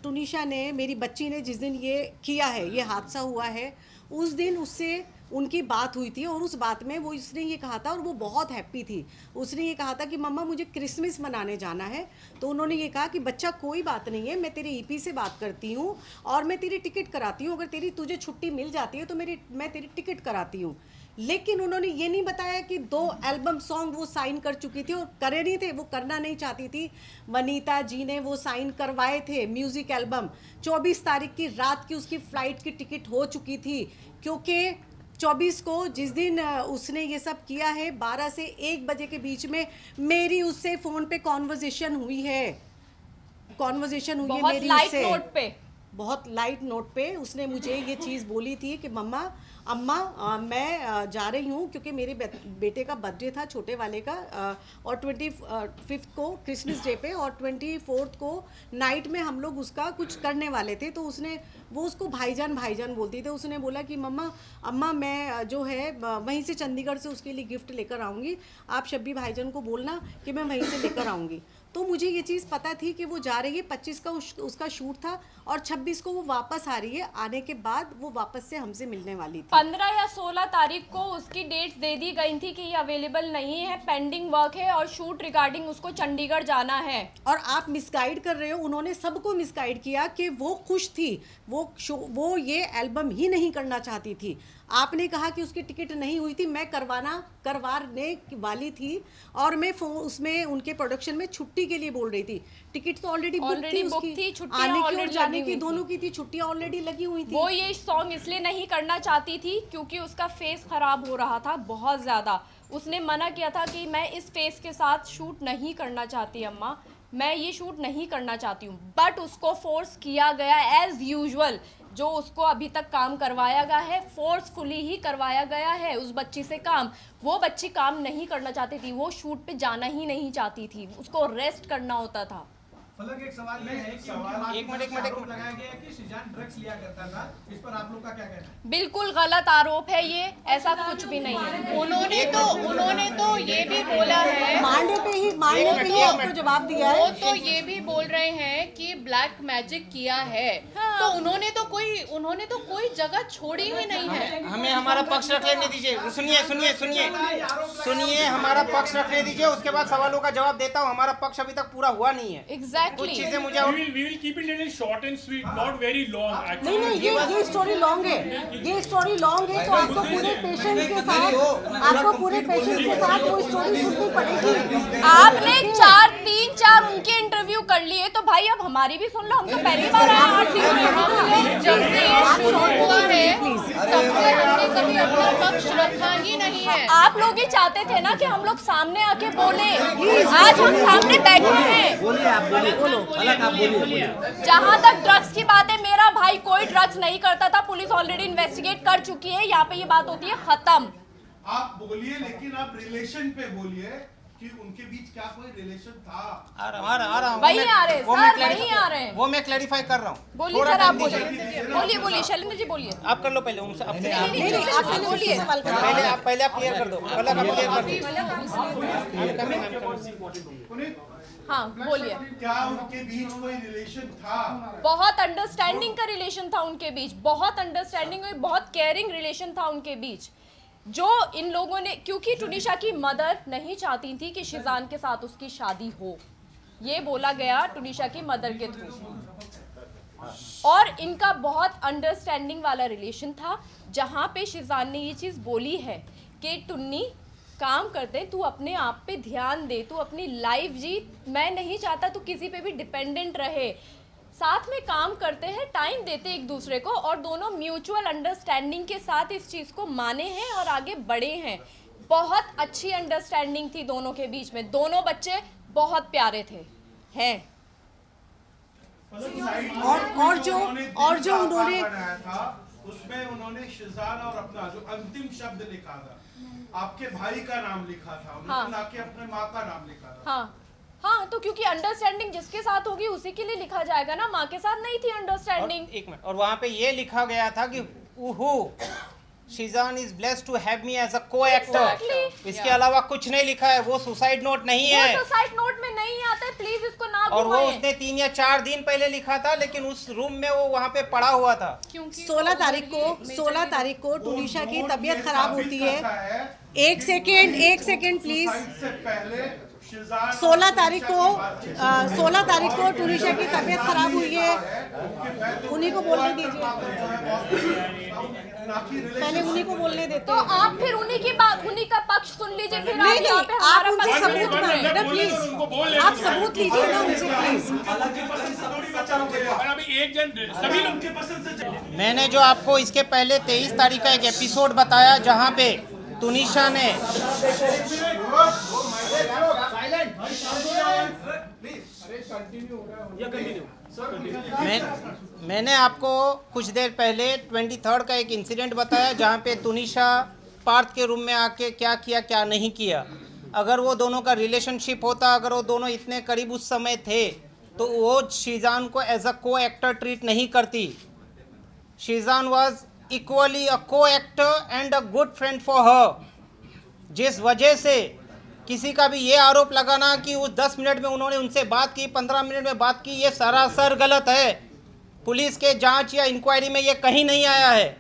D: टुनिशा ने, मेरी बच्ची ने जिस दिन ये किया है, ये हादसा हुआ है, उस दिन उससे उनकी बात हुई थी और उस बात में वो उसने ये कहा था और वो बहुत हैप्पी थी। उसने ये कहा था कि मम्मा मुझे क्रिसमस मनाने जाना है। तो उन्होंने ये कहा कि बच्चा कोई बात नहीं है, मैं तेरे ईपी से बात करती हूँ और मैं तेरी टिकट कराती हूँ, अगर तुझे छुट्टी मिल जाती है तो मैं तेरी टिकट कराती हूँ। लेकिन उन्होंने ये नहीं बताया कि 2 एल्बम सॉन्ग वो साइन कर चुकी थी और करे नहीं थे, वो करना नहीं चाहती थी। वनीता जी ने वो साइन करवाए थे म्यूज़िक एल्बम। 24 तारीख की रात की उसकी फ़्लाइट की टिकट हो चुकी थी, क्योंकि 24 को जिस दिन उसने ये सब किया है, 12 से 1 बजे के बीच में मेरी उससे फ़ोन पे कॉन्वर्जेशन हुई है
B: बहुत
D: मेरी
B: लाइट
D: उससे,
B: नोट पे।
D: बहुत लाइट नोट पे उसने मुझे ये चीज़ बोली थी कि अम्मा मैं जा रही हूँ, क्योंकि मेरे बेटे का बर्थडे था, छोटे वाले का, और 25 को क्रिसमस डे पे और 24 को नाइट में हम लोग उसका कुछ करने वाले थे। तो वो उसको भाईजान बोलती थी। उसने बोला कि अम्मा मैं जो है वहीं से चंडीगढ़ से उसके लिए गिफ्ट लेकर आऊँगी, आप शब्बी भाईजान को बोलना कि मैं वहीं से लेकर आऊँगी। तो मुझे ये चीज़ पता थी कि वो जा रही है, 25 का उसका शूट था और 26 को वो वापस आ रही है। आने के बाद वो वापस से हमसे मिलने वाली थी।
B: 15 या 16 तारीख को उसकी डेट्स दे दी गई थी कि ये अवेलेबल नहीं है, पेंडिंग वर्क है और शूट रिगार्डिंग उसको चंडीगढ़ जाना है।
D: और आप मिसगाइड कर रहे हो, उन्होंने सबको मिसगाइड किया कि वो खुश थी, वो ये एल्बम ही नहीं करना चाहती थी। आपने कहा कि उसकी टिकट नहीं हुई थी, मैं करवाने वाली थी और मैं उसमें उनके प्रोडक्शन में छुट्टी के लिए बोल रही थी। टिकट तो ऑलरेडी बुक थी,
B: छुट्टियां
D: आने की और
B: ऑलरेडी
D: जाने
B: लगी
D: की
B: हुई
D: दोनों की थी, छुट्टियां ऑलरेडी लगी हुई थी।
B: वो ये सॉन्ग इसलिए नहीं करना चाहती थी क्योंकि उसका फेस खराब हो रहा था बहुत ज़्यादा। उसने मना किया था कि मैं इस फेस के साथ शूट नहीं करना चाहती अम्मा, मैं ये शूट नहीं करना चाहती हूँ। बट उसको फोर्स किया गया एज यूजुअल, जो उसको अभी तक काम करवाया गया है फोर्सफुली ही करवाया गया है उस बच्ची से काम। वो बच्ची काम नहीं करना चाहती थी, वो शूट पे जाना ही नहीं चाहती थी, उसको रेस्ट करना होता था।
E: फलक एक सवाल ये है कि
A: एक मिनट
E: लगाया गया है कि शिजान ड्रग्स लिया करता था, इस पर आप लोग का क्या कहना है?
B: बिल्कुल गलत आरोप है ये, ऐसा कुछ भी नहीं है।
C: उन्होंने तो ये भी बोला है,
D: मांडे पे ही आपको जवाब दिया है।
C: वो तो ये भी बोल रहे हैं कि ब्लैक मैजिक किया है। तो उन्होंने तो कोई जगह छोड़ी ही नहीं है।
A: हमें हमारा पक्ष रख लेने दीजिए। सुनिए, हमारा पक्ष रखने दीजिए, उसके बाद सवालों का जवाब देता हूँ। हमारा पक्ष अभी तक पूरा हुआ नहीं है। कुछ
B: एग्जैक्टली।
A: चीजें मुझे
F: We will keep it little short and sweet, not very long actually.
D: नहीं, ये स्टोरी लॉन्ग है, तो आपको पूरे पेशेंस के साथ वो स्टोरी सुननी पड़ेगी।
B: आपने 4 उनके इंटरव्यू कर लिए, तो भाई अब हमारी भी सुन लो। हम तो पहली बार आए
C: जब से ये शुरू हुआ है तब से हमने कभी अपना पक्ष रखा ही नहीं है।
B: आप लोग ही चाहते थे ना कि हम लोग सामने आके बोले। आज हम सामने बैठे हैं। जहाँ तक ड्रग्स की बात है, मेरा भाई कोई ड्रग्स नहीं करता था, पुलिस ऑलरेडी इन्वेस्टिगेट कर चुकी है। यहाँ पे ये बात होती है खत्म।
E: आप बोलिए, लेकिन आप रिलेशन पे बोलिए कि उनके बीच क्या कोई रिलेशन था?
A: आ रहा हूँ।
B: वही आ रहे हैं सर, वही आ रहे हैं।
A: वो मैं क्लैरिफाई कर रहा हूँ।
B: बोलिए सर, आप बोलिए शैलेंद्र जी बोलिए।
A: आप कर लो पहले उनसे।
D: आप बोलिए,
A: पहले आप क्लियर कर दो। पहले आप क्लियर कर दो।
B: हाँ बोलिए।
E: क्या उनके बीच कोई रिलेशन था?
B: बहुत अंडरस्टैंडिंग का रिलेशन था उनके बीच, बहुत अंडरस्टैंडिंग और बहुत केयरिंग रिलेशन था उनके बीच। जो इन लोगों ने, क्योंकि टुनिशा की मदर नहीं चाहती थी कि शिजान के साथ उसकी शादी हो, ये बोला गया टुनिशा की मदर के थ्रू। और इनका बहुत अंडरस्टैंडिंग वाला रिलेशन था, जहाँ पे शिजान ने ये चीज़ बोली है कि टुन्नी काम करते, तू अपने आप पे ध्यान दे, तू अपनी लाइफ जी, मैं नहीं चाहता तू किसी पे भी डिपेंडेंट रहे, साथ में काम करते हैं, टाइम देते एक दूसरे को, और दोनों म्यूचुअल अंडरस्टैंडिंग के साथ इस चीज़ को माने हैं और आगे बढ़े हैं। बहुत अच्छी अंडरस्टैंडिंग थी दोनों के बीच में, दोनों बच्चे बहुत प्यारे थे हैं।
D: और जो उन्होंने
E: उसमें उन्होंने शिजान और अपना जो अंतिम शब्द लिखा था, आपके भाई का नाम लिखा था, उन्होंने ना कि अपने माँ का नाम लिखा था।
B: हाँ हाँ, तो क्योंकि अंडरस्टैंडिंग जिसके साथ होगी उसी के लिए लिखा जाएगा ना, माँ के साथ नहीं थी अंडरस्टैंडिंग।
A: एक मिनट, और वहाँ पे ये लिखा गया था कि उहू Sheezan is blessed to have me as a co actor.
B: Exactly.
A: इसके अलावा कुछ नहीं लिखा है, वो सुसाइड नोट नहीं है।
B: वो सुसाइड नोट में नहीं आता है, प्लीज इसको ना
A: और वो
B: घुमाएं।
A: उसने 3 या 4 दिन पहले लिखा था, लेकिन उस रूम में वो वहाँ पे पड़ा हुआ था।
C: क्योंकि
D: 16 तारीख को
E: वो
D: टूनिशा की
E: नोट
D: तबीयत
E: ये
D: खराब
E: साबित
D: होती
E: करता
D: है। एक सेकेंड प्लीज।
E: सुसाइड से पहले शिजान
D: 16 तारीख को टूनिशा की तबीयत खराब हुई है, उन्हीं को बोलने दीजिए, पहले उन्हीं को बोलने देते
B: तो
D: हैं।
B: आप फिर उन्हीं की बात, उन्हीं का पक्ष सुन लीजिए, फिर
D: नहीं
B: आप यहाँ पे
D: आप
B: हमारा
D: उनसे
B: पक्ष
D: सबूत
B: सुनिए।
D: मांगिए ना प्लीज, आप सबूत लीजिए ना उनसे प्लीज।
F: अभी एक जन सभी लोग के पसंद से
A: मैंने जो आपको इसके पहले 23 तारीख का एक एपिसोड बताया, जहाँ पे तुनिशा ने मैंने आपको कुछ देर पहले 23 का एक इंसिडेंट बताया, जहाँ पे तुनिशा पार्थ के रूम में आके क्या किया क्या नहीं किया। अगर वो दोनों का रिलेशनशिप होता, अगर वो दोनों इतने करीब उस समय थे, तो वो शीजान को as a co actor treat नहीं करती। Sheezan was equally a co actor and a good friend for her. जिस वजह से किसी का भी ये आरोप लगाना कि उस 10 मिनट में उन्होंने उनसे बात की, 15 मिनट में बात की, ये सरासर गलत है। पुलिस के जांच या इंक्वायरी में ये कहीं नहीं आया है।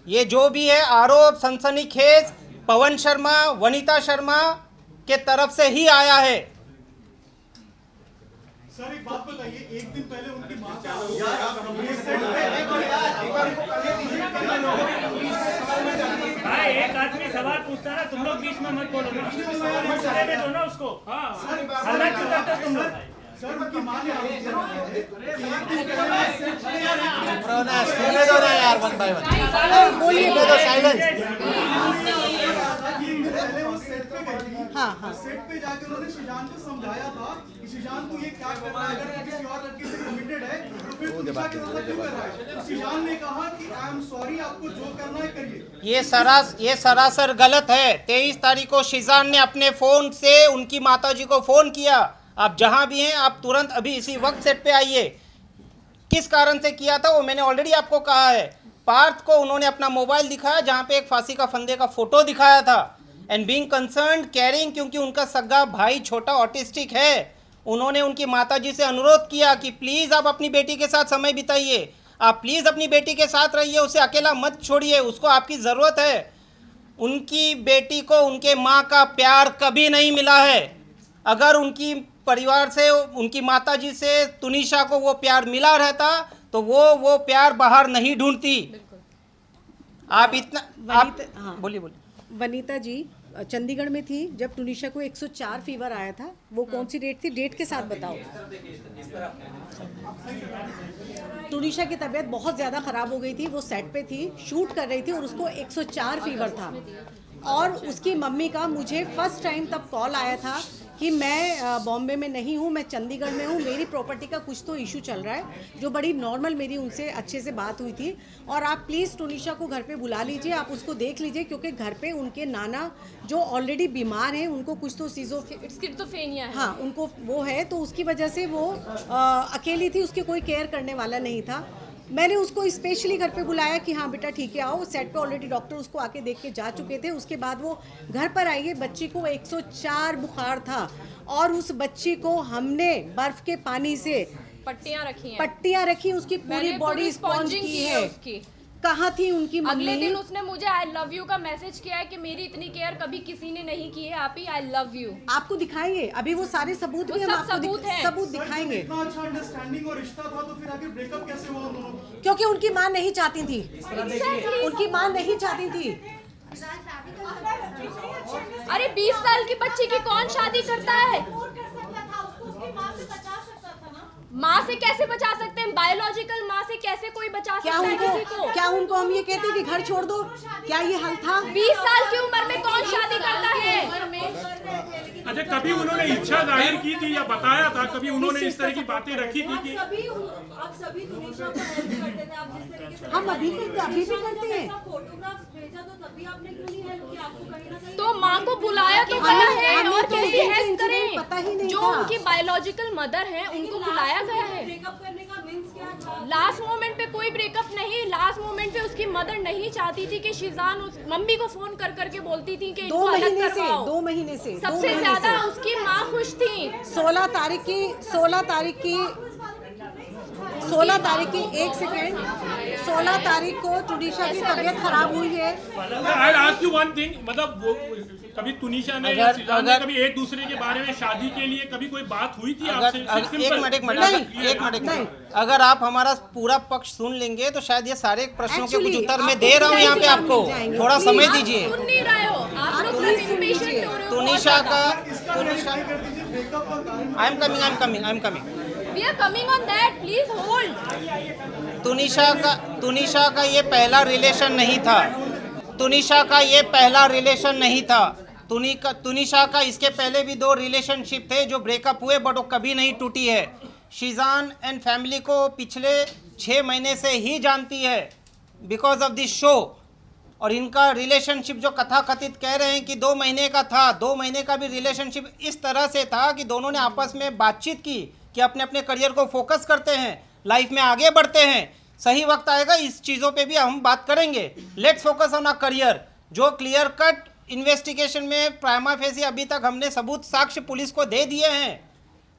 A: ये जो भी है आरोप सनसनीखेज पवन शर्मा, वनीता शर्मा के तरफ से ही आया है।
E: सर एक बात बताइए, एक दिन पहले उनकी मां
G: भाई एक आदमी सवाल पूछता है ना, तुम लोग बीच में मत बोलो ना, करने दो ना उसको। हल्ला क्यों करते हो तुम लोग?
E: सर उनकी मां ने
D: हाँ
E: सेट पे जाकर उन्होंने शिजान को समझाया था कि शिजान तू ये क्या कर रहा है, अगर किसी और लड़की से कमिटेड है तो फिर तुनिशा के साथ क्यों कर रहा है। तो शिजान ने कहा कि आई एम सॉरी, आपको जो करना है करिए।
A: ये सरासर गलत है। 23 तारीख को शिजान ने अपने फ़ोन से उनकी माताजी को फ़ोन किया, आप जहां भी हैं आप तुरंत अभी इसी वक्त सेट पे आइए। किस कारण से किया था वो मैंने ऑलरेडी आपको कहा है। पार्थ को उन्होंने अपना मोबाइल दिखाया, जहां पे एक फांसी का फंदे का फ़ोटो दिखाया था। एंड बीइंग कंसर्न्ड केयरिंग, क्योंकि उनका सगा भाई छोटा ऑटिस्टिक है, उन्होंने उनकी माताजी से अनुरोध किया कि प्लीज़ आप अपनी बेटी के साथ समय बिताइए, आप प्लीज़ अपनी बेटी के साथ रहिए, उसे अकेला मत छोड़िए, उसको आपकी ज़रूरत है। उनकी बेटी को उनके माँ का प्यार कभी नहीं मिला है। अगर उनकी परिवार से, उनकी माताजी से तुनिशा को वो प्यार मिला रहता तो वो प्यार बाहर नहीं ढूंढती। आप इतना
D: हाँ।
A: बोलिए।
D: वनीता जी चंडीगढ़ में थी जब टूनिशा को 104 फीवर आया था, वो कौन सी डेट थी, डेट के साथ बताओ। टूनिशा की तबीयत बहुत ज़्यादा ख़राब हो गई थी, वो सेट पे थी, शूट कर रही थी और उसको 104 फीवर था। और उसकी मम्मी का मुझे फर्स्ट टाइम तब कॉल आया था कि मैं बॉम्बे में नहीं हूँ, मैं चंडीगढ़ में हूँ, मेरी प्रॉपर्टी का कुछ तो इशू चल रहा है, जो बड़ी नॉर्मल मेरी उनसे अच्छे से बात हुई थी। और आप प्लीज़ टूनिशा को घर पे बुला लीजिए, आप उसको देख लीजिए, क्योंकि घर पे उनके नाना जो ऑलरेडी बीमार हैं, उनको कुछ तो
B: स्किज़ोफ्रेनिया है।
D: हाँ, उनको वो है, तो उसकी वजह से वो अकेली थी, उसकी कोई केयर करने वाला नहीं था। मैंने उसको स्पेशली घर पे बुलाया कि हाँ बेटा ठीक है आओ। सेट पे ऑलरेडी डॉक्टर उसको आके देख के जा चुके थे। उसके बाद वो घर पर आई है, बच्ची को 104 बुखार था और उस बच्ची को हमने बर्फ के पानी से
B: पट्टियाँ
D: रखी, उसकी पूरी बॉडी स्पॉन्ज की है।
B: उसकी
D: कहाँ थी उनकी मम्मी?
B: अगले दिन उसने मुझे आई लव यू का मैसेज किया है कि मेरी इतनी केयर कभी किसी ने नहीं की है, आप ही आई लव यू।
D: आपको दिखाएंगे अभी वो सारे सबूत भी हम आपको सबूत दिखाएंगे।
E: इतना अच्छा अंडरस्टैंडिंग और रिश्ता था तो फिर आखिर ब्रेकअप कैसे हुआ उन दोनों का?
D: क्योंकि उनकी माँ नहीं चाहती थी, उनकी माँ नहीं चाहती थी।
B: अरे 20 साल की बच्ची की कौन शादी करता है? माँ से कैसे बचा सकते हैं? बायोलॉजिकल माँ से कैसे कोई बचा सकता है किसी को?
D: क्या उनको हम ये कहते हैं कि घर छोड़ दो? क्या ये हल था?
B: 20 साल की उम्र में कौन शादी करता है?
F: अच्छा, कभी उन्होंने इच्छा जाहिर की थी या बताया था, कभी उन्होंने इस तरह की बातें रखी थी कि
H: आप सभी तुनिशा को हेल्प करते थे, आप जिस तरीके से
D: हम अभी भी करते हैं।
H: फोटोग्राफ्स भेजा तो तभी आपने क्यों नहीं हेल्प किया? आपको कहीं ना कहीं
B: तो माँ को बुलाया तो गया है,
D: हमें
B: और
D: तो
B: कैसे
D: इसका
B: हेल्प करें?
D: पता ही नहीं
B: जो
D: था।
B: उनकी बायोलॉजिकल मदर हैं उनको बुलाया गया है।
H: ब्रेकअप करने का मीन्स क्या था?
B: लास्ट मोमेंट पे कोई ब्रेकअप नहीं, लास्ट मोमेंट पे उसकी मदर नहीं चाहती थी कि शीजान उस मम्मी को फोन कर करके बोलती थी कि इनको अलग करवाओ।
D: 2 महीने से
B: सबसे ज्यादा उसकी माँ खुश थी।
D: 16 तारीख की 1 सेकेंड 16 तारीख को तुनिशा की तबीयत खराब हुई है।
F: I ask you one thing, मतलब वो कभी तुनिशा ने या शीजान ने कभी एक दूसरे के बारे में शादी के लिए कभी कोई बात हुई थी आपसे?
A: एक मिनट, अगर आप हमारा पूरा पक्ष सुन लेंगे तो शायद ये सारे प्रश्नों के कुछ उत्तर मैं दे रहा हूँ यहाँ पे आपको, थोड़ा समय दीजिए।
B: सुन नहीं रहे हो आप लोग, सब impatient हो रहे हो।
A: तुनिशा का
E: ब्रेकअप का कारण
A: I am coming
B: We are coming on that, please hold.
A: Tunisha का ये पहला रिलेशन नहीं था। तुनिशा का ये पहला रिलेशन नहीं था। तुनिशा का इसके पहले भी 2 रिलेशनशिप थे जो ब्रेकअप हुए, बट वो कभी नहीं टूटी है। शीजान एंड फैमिली को पिछले 6 महीने से ही जानती है बिकॉज ऑफ दिस शो। और इनका रिलेशनशिप जो कथाकथित कह रहे हैं कि 2 महीने का था, 2 महीने का भी रिलेशनशिप इस तरह से था कि दोनों ने आपस में बातचीत की कि अपने अपने करियर को फोकस करते हैं, लाइफ में आगे बढ़ते हैं। सही वक्त आएगा, इस चीज़ों पे भी हम बात करेंगे। Let's focus on our career. जो क्लियर कट इन्वेस्टिगेशन में प्राइमा फेसी अभी तक हमने सबूत साक्ष्य पुलिस को दे दिए हैं।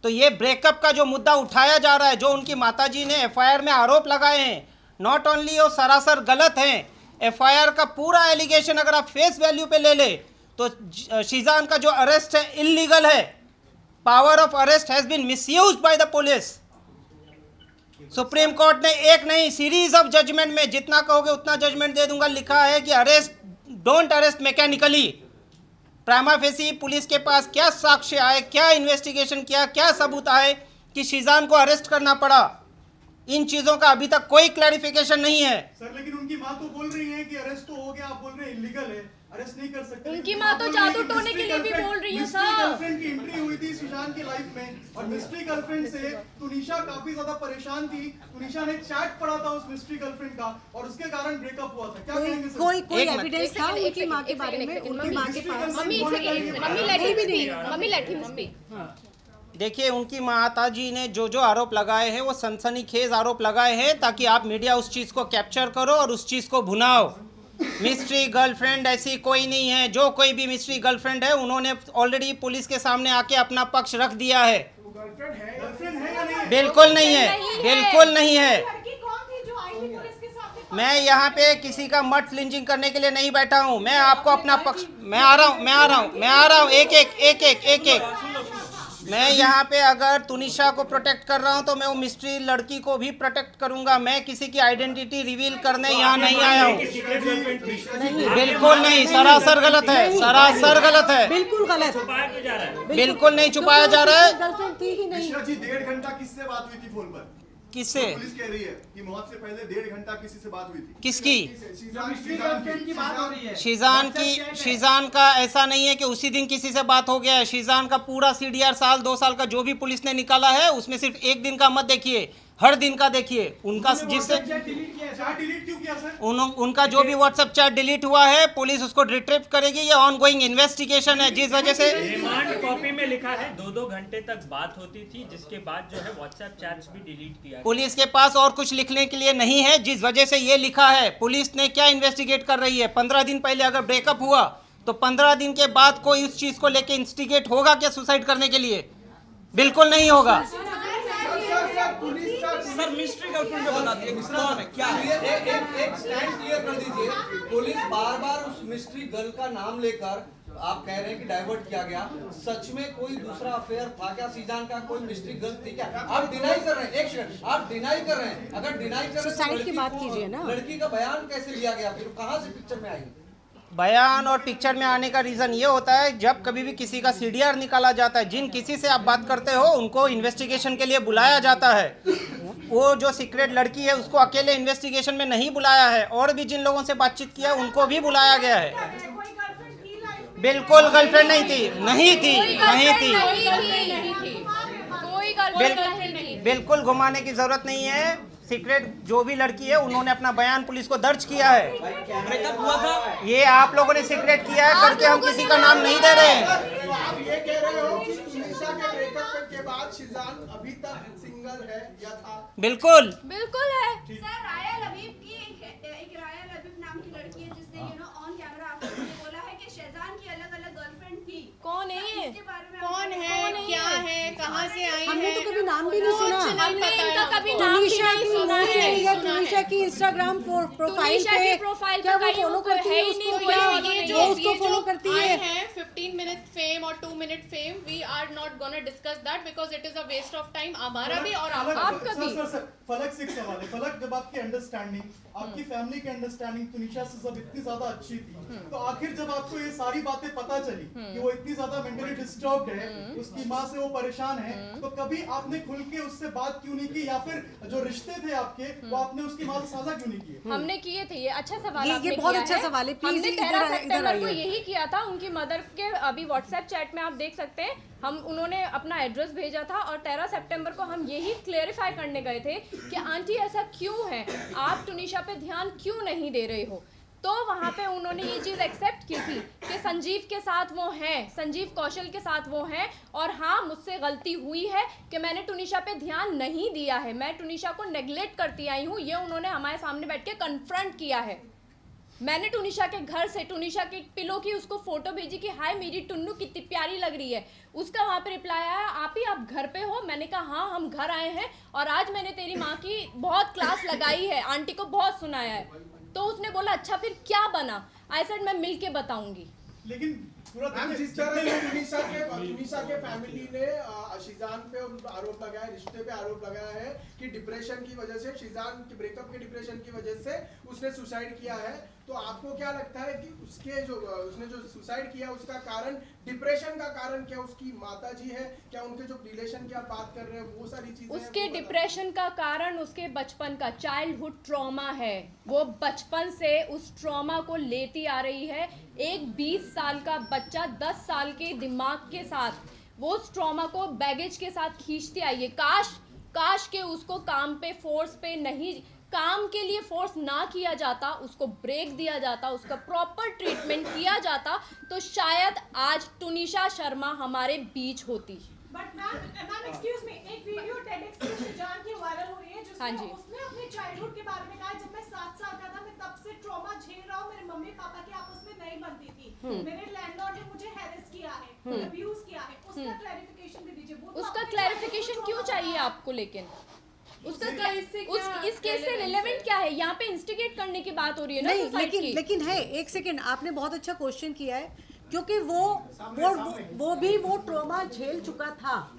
A: तो ये ब्रेकअप का जो मुद्दा उठाया जा रहा है, जो उनकी माताजी ने एफआईआर में आरोप लगाए हैं, नॉट ओनली वो सरासर गलत हैं, एफआईआर का पूरा एलिगेशन अगर आप फेस वैल्यू पे ले ले तो शीजान का जो अरेस्ट है इलीगल है। Power of arrest has been misused by the police. Supreme court ने एक नहीं सीरीज ऑफ जजमेंट में, जितना कहोगे उतना जजमेंट दे दूंगा, लिखा है कि arrest, don't arrest mechanically. Prima facie police के पास क्या साक्ष्य आए, क्या इन्वेस्टिगेशन किया, क्या सबूत आए कि शीजान को अरेस्ट करना पड़ा, इन चीजों का अभी तक कोई क्लैरिफिकेशन नहीं है।
E: सर लेकिन उनकी माँ तो बोल रही है कि अरेस्ट तो हो गया, आप बोल रहे हैं इलीगल है, अरेस्ट नहीं कर सकते।
B: उनकी माँ तो जादू टोने के लिए भी बोल रही है सर।
E: गर्लफ्रेंड की एंट्री हुई थी शीजान की लाइफ में, और मिस्ट्री गर्लफ्रेंड से तुनिशा काफी ज्यादा परेशान थी। तुनिशा ने चैट पढ़ा था उस मिस्ट्री गर्लफ्रेंड का, और उसके कारण ब्रेकअप हुआ था। क्या कहेंगे सर?
D: कोई
A: एक मिनट।
D: एविडेंस था उनकी माँ के बारे में? उनकी माँ के पास
B: मम्मी लेट हिम स्पीक।
A: देखिए, उनकी माताजी ने जो जो आरोप लगाए हैं वो सनसनीखेज आरोप लगाए हैं ताकि आप मीडिया उस चीज़ को कैप्चर करो और उस चीज़ को भुनाओ। मिस्ट्री गर्लफ्रेंड ऐसी कोई नहीं है। जो कोई भी मिस्ट्री गर्लफ्रेंड है उन्होंने ऑलरेडी पुलिस के सामने आके अपना पक्ष रख दिया है।
E: गर्लफ्रेंड है या नहीं?
A: बिल्कुल नहीं है, बिल्कुल नहीं है।
H: लड़की कौन थी जो आई थी पुलिस के सामने?
A: मैं यहाँ पे किसी का मत फ्लिंचिंग करने के लिए नहीं बैठा हूँ। मैं आपको अपना पक्ष, मैं आ रहा हूँ एक मैं यहाँ पे अगर तुनिशा को प्रोटेक्ट कर रहा हूँ तो मैं वो मिस्ट्री लड़की को भी प्रोटेक्ट करूँगा। मैं किसी की आइडेंटिटी रिवील करने यहाँ नहीं आया हूँ। बिल्कुल नहीं, सरासर गलत है, सरासर गलत है,
D: बिल्कुल गलत,
A: बिल्कुल नहीं छुपाया जा रहा है।
D: गर्लफ्रेंड थी ही नहीं।
I: मिश्रा जी 1.5 घंटा किससे बात हुई थी फोन पर?
A: किससे?
I: पुलिस कह रही है कि मौत से पहले 1.5 घंटा किसी से बात हुई थी।
A: किसकी?
I: शीजान
A: शीजान शीजान का ऐसा नहीं है कि उसी दिन किसी से बात हो गया है। शीजान का पूरा सीडीआर साल 2 साल का जो भी पुलिस ने निकाला है उसमें सिर्फ एक दिन का मत देखिए, हर दिन का देखिए। उनका जिससे
E: चैट डिलीट क्यों किया सर?
A: उनका जो भी व्हाट्सएप चैट डिलीट हुआ है पुलिस उसको रिट्रीव करेगी। ये ऑनगोइंग इन्वेस्टिगेशन है, जिस वजह से
G: रिमांड कॉपी में लिखा है 2-2 घंटे तक बात होती थी, जिसके बाद जो है व्हाट्सएप चैट्स भी डिलीट किया।
A: पुलिस के पास और कुछ लिखने के लिए नहीं है, जिस वजह से ये लिखा है। पुलिस ने क्या इन्वेस्टिगेट कर रही है? 15 दिन पहले अगर ब्रेकअप हुआ तो 15 दिन के बाद कोई उस चीज को लेके इंस्टिगेट होगा क्या सुसाइड करने के लिए? बिल्कुल नहीं होगा।
J: सर मिस्ट्री गर्लफ्रेंड जो बताती है कौन है, क्या है?
K: एक स्टैंड क्लियर कर दीजिए। पुलिस बार बार उस मिस्ट्री गर्ल का नाम लेकर आप कह रहे हैं कि डाइवर्ट किया गया। सच में कोई दूसरा अफेयर था क्या? शीजान का कोई मिस्ट्री गर्ल थी क्या? आप डिनाई कर रहे हैं, एक सेकंड, आप डिनाई कर रहे हैं। अगर डिनाई कर रहे हैं
D: सुसाइड की बात कीजिए ना।
K: लड़की का बयान कैसे लिया गया, फिर कहाँ से पिक्चर में आई?
A: बयान और पिक्चर में आने का रीज़न ये होता है जब कभी भी किसी का सीडीआर निकाला जाता है, जिन किसी से आप बात करते हो उनको इन्वेस्टिगेशन के लिए बुलाया जाता है। वो जो सीक्रेट लड़की है उसको अकेले इन्वेस्टिगेशन में नहीं बुलाया है, और भी जिन लोगों से बातचीत किया उनको भी बुलाया गया है।
H: कोई गर्लफ्रेंड थी लाइफ
A: बिल्कुल गर्लफ्रेंड नहीं थी, नहीं थी,
B: कोई
A: नहीं
B: गर्लफ्रेंड
A: थी,
B: नहीं थी, कोई गर्लफ्रेंड नहीं थी।
A: बिल्कुल घुमाने की जरूरत नहीं है। सीक्रेट जो भी लड़की है उन्होंने अपना बयान पुलिस को दर्ज किया है।
J: ब्रेकअप हुआ था।
A: ये आप लोगों ने सीक्रेट किया है करके हम किसी का नाम नहीं दे रहे हैं।
E: तो आप ये कह रहे हो कि तुनिशा के ब्रेकअप के बाद शिजान अभी तक सिंगल है या था?
A: बिल्कुल
B: बिल्कुल है।
H: सर राया लबीब की एक राया लबीब नाम की लड़की है जिसने ऑन कैमरा आपको बोला है कि शहजान की अलग-अलग गर्लफ्रेंड थी।
B: कौन है ये?
H: इसके बारे में
C: कौन है, क्या है, कहाँ से आई
D: हमने
C: है?
D: तो कभी नाम भी नहीं सुना।
B: हमने इनका कभी नाम भी
D: तुनिशा
B: नहीं
D: की
B: सुना
D: मुंह से
B: है।
D: लिया, तुनिशा की इंस्टाग्राम प्रोफाइल
B: तुनिशा
D: पे
B: की प्रोफाइल
D: क्या
B: पे
D: वो
B: कहीं
D: फॉलो
B: कोई
D: करती
B: है
D: है
B: ही
D: उसको?
B: नहीं,
D: क्या
B: कोई
D: वो उसको फॉलो करती है?
C: 15 मिनट फेम और 2 minute fame, we are not gonna discuss that because it is a waste of time हमारा भी और आपका भी।
E: सर फलक से एक सवाल है। फलक, जब आपकी अंडरस्टैंडिंग, आपकी फैमिली की अंडरस्टैंडिंग तुनिशा से जब इतनी ज्यादा अच्छी थी, तो आखिर जब आपको ये सारी बातें पता चली कि वो इतनी ज्यादा मेंटली डिस्टर्ब्ड है, उसकी माँ से वो परेशान है, तो कभी आपने खुल के उससे बात क्यों नहीं की, या फिर जो रिश्ते थे आपके वो आपने उसकी माँ से साझा क्यों नहीं किए?
B: हमने किए थे। ये अच्छा सवाल
D: ये
B: आपने
D: बहुत
B: किया
D: अच्छा सवाल है। प्लीज
B: हमने
D: इधर
B: 13
D: इधर
B: सितंबर को
D: आइए।
B: यही किया था। उनकी मदर के अभी व्हाट्सएप चैट में आप देख सकते हैं, हम उन्होंने अपना एड्रेस भेजा था और 13 सितंबर को हम यही क्लेरिफाई करने गए थे कि आंटी ऐसा क्यों है, आप तुनिशा पे ध्यान क्यों नहीं दे रहे हो। तो वहाँ पे उन्होंने ये चीज़ एक्सेप्ट की थी कि संजीव के साथ वो हैं, संजीव कौशल के साथ वो हैं, और हाँ मुझसे गलती हुई है कि मैंने तुनिशा पे ध्यान नहीं दिया है, मैं तुनिशा को नेग्लेक्ट करती आई हूँ। ये उन्होंने हमारे सामने बैठ के कन्फ्रंट किया है। मैंने तुनिशा के घर से तुनिशा के पिलो की उसको फोटो भेजी कि हाय मेरी टुन्नू कितनी प्यारी लग रही है। उसका वहाँ पे रिप्लाई आया, आप ही आप घर पे हो? मैंने कहा हाँ हम घर आए हैं और आज मैंने तेरी माँ की बहुत क्लास लगाई है, आंटी को बहुत सुनाया है। तो उसने बोला अच्छा फिर क्या बना? आई सेड मैं मिल के बताऊंगी।
E: लेकिन पूरा
L: जिस तरह से तुनिशा के फैमिली ने शिजान पे आरोप लगाया, रिश्ते पे आरोप लगाया है कि डिप्रेशन की वजह से, शिजान के ब्रेकअप के डिप्रेशन की वजह से उसने सुसाइड किया है, तो आपको क्या लगता है कि उसने जो सुसाइड किया उसका कारण, डिप्रेशन का कारण क्या उसकी माताजी है, क्या उनके जो रिलेशन की आप बात कर रहे हैं वो सारी चीजें?
B: उसके डिप्रेशन का कारण उसके बचपन का चाइल्डहुड ट्रॉमा है। वो बचपन से उस ट्रॉमा को लेती आ रही है। एक 20 साल का बच्चा 10 साल के दिमाग के साथ वो उस ट्रॉमा को बैगेज के साथ खींचती आई है। काश के उसको काम पे फोर्स पे नहीं, काम के लिए फोर्स ना किया जाता, उसको ब्रेक दिया जाता, उसका प्रॉपर ट्रीटमेंट किया जाता, तो शायद आज तुनिशा शर्मा हमारे बीच होती।
H: बट मैम एक्सक्यूज मी, एक वीडियो टेडएक्स पे शिजान की वायरल हो रही है जिसमें
B: हाँ जी।
H: उसने अपने चाइल्डहुड के बारे में कहा, जब मैं 7 साल का था मैं तब से ट्रॉमा झेल रहा हूँ, मेरे मम्मी पापा की आपस में नहीं बनती थी, मेरे लैंडलॉर्ड ने मुझे हैरेस किया है, अब्यूज किया है। उसका क्लैरिफिकेशन भी दीजिए। वो तो
B: उसका
H: अपने
B: क्लैरिफिकेशन
H: childhood
B: क्यों
H: trauma
B: चाहिए
H: का-
B: आपको? लेकिन उसका इस केस से रिलेवेंट क्या है? यहाँ पे इंस्टिगेट करने की बात हो रही है ना
D: नहीं,
B: सुसाइड की।
D: लेकिन है, एक सेकंड, आपने बहुत अच्छा क्वेश्चन किया है, क्योंकि वो भी वो ट्रॉमा झेल चुका था।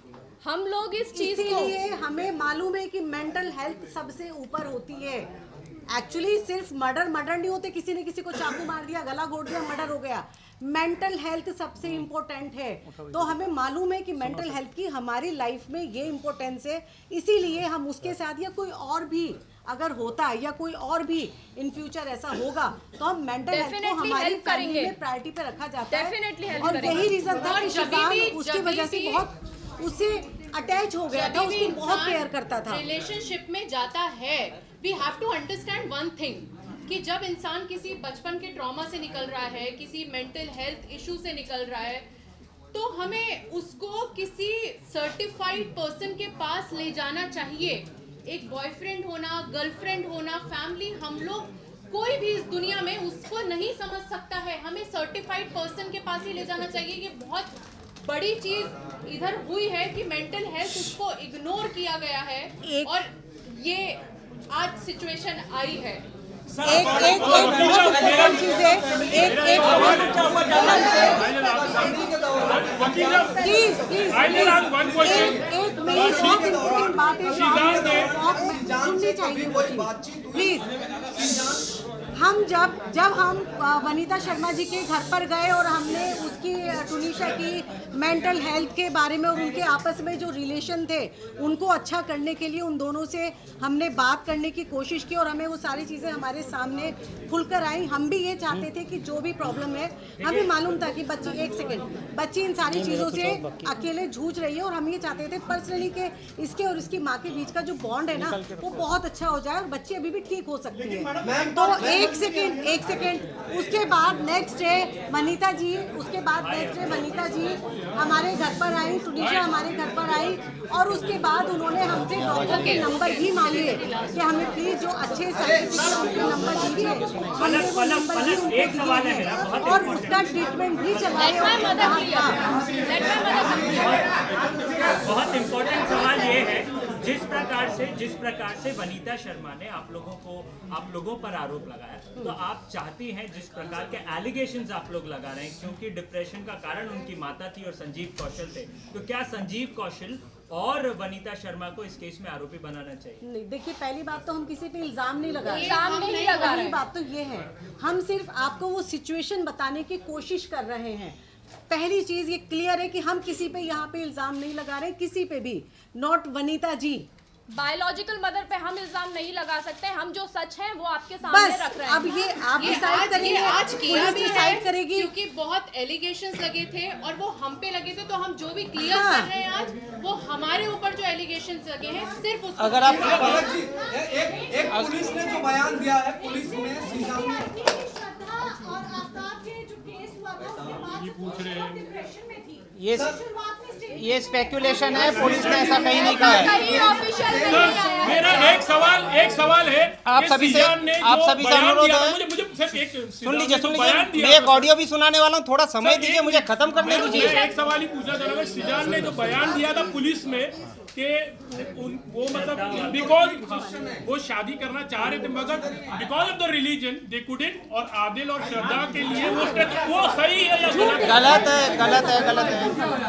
B: हम लोग इस चीज को,
D: इसीलिए हमें मालूम है कि मेंटल हेल्थ सबसे ऊपर होती है। एक्चुअली सिर्फ मर्डर नहीं होते, किसी ने किसी को चाकू मार दिया, गला घोट दिया, मर्डर हो गया। मेंटल हेल्थ सबसे इम्पोर्टेंट है। तो हमें मालूम है कि मेंटल हेल्थ की हमारी लाइफ में ये इम्पोर्टेंस है, इसीलिए हम उसके साथ, या कोई और भी अगर होता है या कोई और भी इन फ्यूचर ऐसा होगा, तो हम मेंटल हेल्थ को
B: Definitely
D: हमारी
B: help
D: फैमिली
B: करेंगे।
D: में प्रायोरिटी पे रखा जाता
B: Definitely
D: है।
B: help
D: और
B: करेंगे।
D: यही रीजन था
C: और
D: कि
C: जब
D: शिजान
C: भी-
D: उसकी
C: जब
D: वजह से
C: भी-
D: बहुत उससे अटैच हो गया था, उसको बहुत प्यार करता था।
C: रिलेशनशिप में जाता है, we have to understand one thing कि जब इंसान किसी बचपन के ट्रॉमा से निकल रहा है, किसी मेंटल हेल्थ इशू से निकल रहा है, तो हमें उसको किसी सर्टिफाइड पर्सन के पास ले जाना चाहिए। एक बॉयफ्रेंड होना, गर्लफ्रेंड होना, फैमिली, हम लोग कोई भी इस दुनिया में उसको नहीं समझ सकता है, हमें सर्टिफाइड पर्सन के पास ही ले जाना चाहिए। ये बहुत बड़ी चीज इधर हुई है कि मेंटल हेल्थ उसको इग्नोर किया गया है और ये आज सिचुएशन आई है।
D: एक बहुत इम्पोर्टेंट चीज है, प्लीज एक मेरी बहुत इम्पोर्टेंट बात है, सुननी चाहिए प्लीज। हम जब हम वनीता शर्मा जी के घर पर गए और हमने उसकी टुनीशा की मेंटल हेल्थ के बारे में और उनके आपस में जो रिलेशन थे उनको अच्छा करने के लिए उन दोनों से हमने बात करने की कोशिश की और हमें वो सारी चीज़ें हमारे सामने खुलकर आई। हम भी ये चाहते थे कि जो भी प्रॉब्लम है, हमें मालूम था कि बच्ची इन सारी चीज़ों से अकेले जूझ रही है और हम ये चाहते थे पर्सनली कि इसके और इसकी माँ के बीच का जो बॉन्ड है ना वो बहुत अच्छा हो जाए और बच्ची अभी भी ठीक हो सकती है। तो एक सेकेंड उसके बाद नेक्स्ट डे वनीता जी हमारे घर पर आई, टुनीशा हमारे घर पर आई और उसके बाद उन्होंने हमसे डॉक्टर के नंबर भी मांगे कि हमें प्लीज जो अच्छे सर्टिफिकेट उनके नंबर दीजिए। हमने वो नंबर भी उनको दिए और उसका ट्रीटमेंट भी चलाया।
G: बहुत इम्पोर्टेंट सवाल ये है, जिस प्रकार से वनीता शर्मा ने आप लोगों पर आरोप लगाया, तो आप चाहती हैं जिस प्रकार के एलिगेशंस आप लोग लगा रहे हैं, क्योंकि डिप्रेशन का कारण उनकी माता थी और संजीव कौशल थे, तो क्या संजीव कौशल और वनीता शर्मा को इस केस में आरोपी बनाना चाहिए?
D: नहीं, देखिए पहली बात तो हम किसी पे इल्जाम नहीं लगा
B: रहे।
D: पहली बात तो ये है, हम सिर्फ आपको वो सिचुएशन बताने की कोशिश कर रहे हैं। पहली चीज ये क्लियर है कि हम किसी पे यहाँ पे इल्जाम नहीं लगा रहे, किसी पे भी, not Vanita ji.
B: Biological mother पे हम इल्जाम नहीं लगा सकते, हम जो सच है वो आपके सामने रख रहे हैं।
D: अब ये आप डिसाइड करेंगे,
C: आज किया भी
D: डिसाइड करेगी,
C: क्योंकि बहुत एलिगेशंस लगे थे और वो हम पे लगे थे, तो हम जो भी क्लियर कर रहे हैं आज वो हमारे ऊपर जो एलिगेशंस लगे हैं सिर्फ उसको
K: अगर आप एक पुलिस ने जो बयान दिया है, पुलिस ने
H: श्रद्धा और आफ्ताब के जो केस हुआ था उसके बाद
F: पूछ रहे हैं
H: डिप्रेशन में थी।
A: ये स्पेकुलेशन है, पुलिस ने ऐसा कहीं नहीं कहा है।
F: मेरा एक सवाल है,
A: आप सभी से अनुरोध है,
F: मुझे सिर्फ एक
A: सुन लीजिए, मैं एक ऑडियो भी सुनाने वाला हूँ, थोड़ा समय दीजिए, मुझे खत्म करने दीजिए।
F: एक सवाल ही पूछना चाह रहा हूँ, सिजान ने जो बयान दिया था पुलिस में कि वो मतलब बिकॉज वो शादी करना चाह रहे थे मगर because of the religion they couldn't, और आदिल और श्रद्धा के लिए वो सही है या
A: गलत है?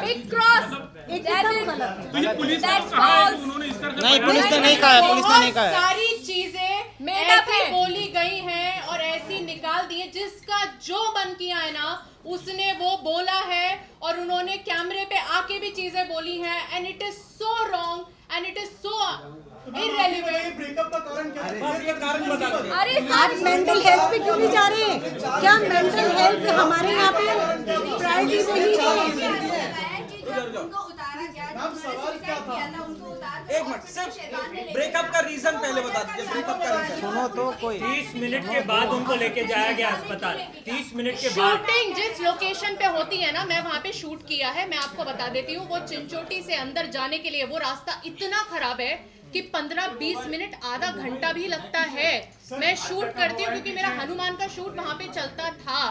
B: बिग क्रॉस,
F: तो ये पुलिस ने कहा है कि उन्होंने इस तरह
A: नहीं, पुलिस ने नहीं कहा है,
C: सारी चीजें ऐसी बोली गई हैं और ऐसी निकाल दी है, जिसका जो मन किया है ना उसने वो बोला है और उन्होंने कैमरे पे आके भी चीजें बोली हैं, and it is so wrong and it is so irrelevant.
E: Breakup का कारण क्या है?
L: कारण बता दो।
B: अरे
D: आप मेंटल हेल्थ पे क्यों नहीं जा रहे हैं? क्या मेंटल हेल्थ हमारे यहाँ पे प्रायोरिटी नहीं है?
J: एक मिनट, सिर्फ ब्रेकअप का रीजन पहले बता दीजिए। ब्रेकअप का रीजन
A: सुनो तो कोई
G: 30 मिनट के बाद उनको लेके जाया गया अस्पताल। 30 मिनट के बाद
C: शूटिंग जिस लोकेशन पे होती है ना, मैं वहाँ पे शूट किया है, मैं आपको बता देती हूँ। वो चिंचोटी से अंदर जाने के लिए वो रास्ता इतना खराब है कि 15-20 मिनट आधा घंटा भी लगता है। मैं शूट करती हूँ क्योंकि मेरा हनुमान का शूट वहाँ पे चलता था।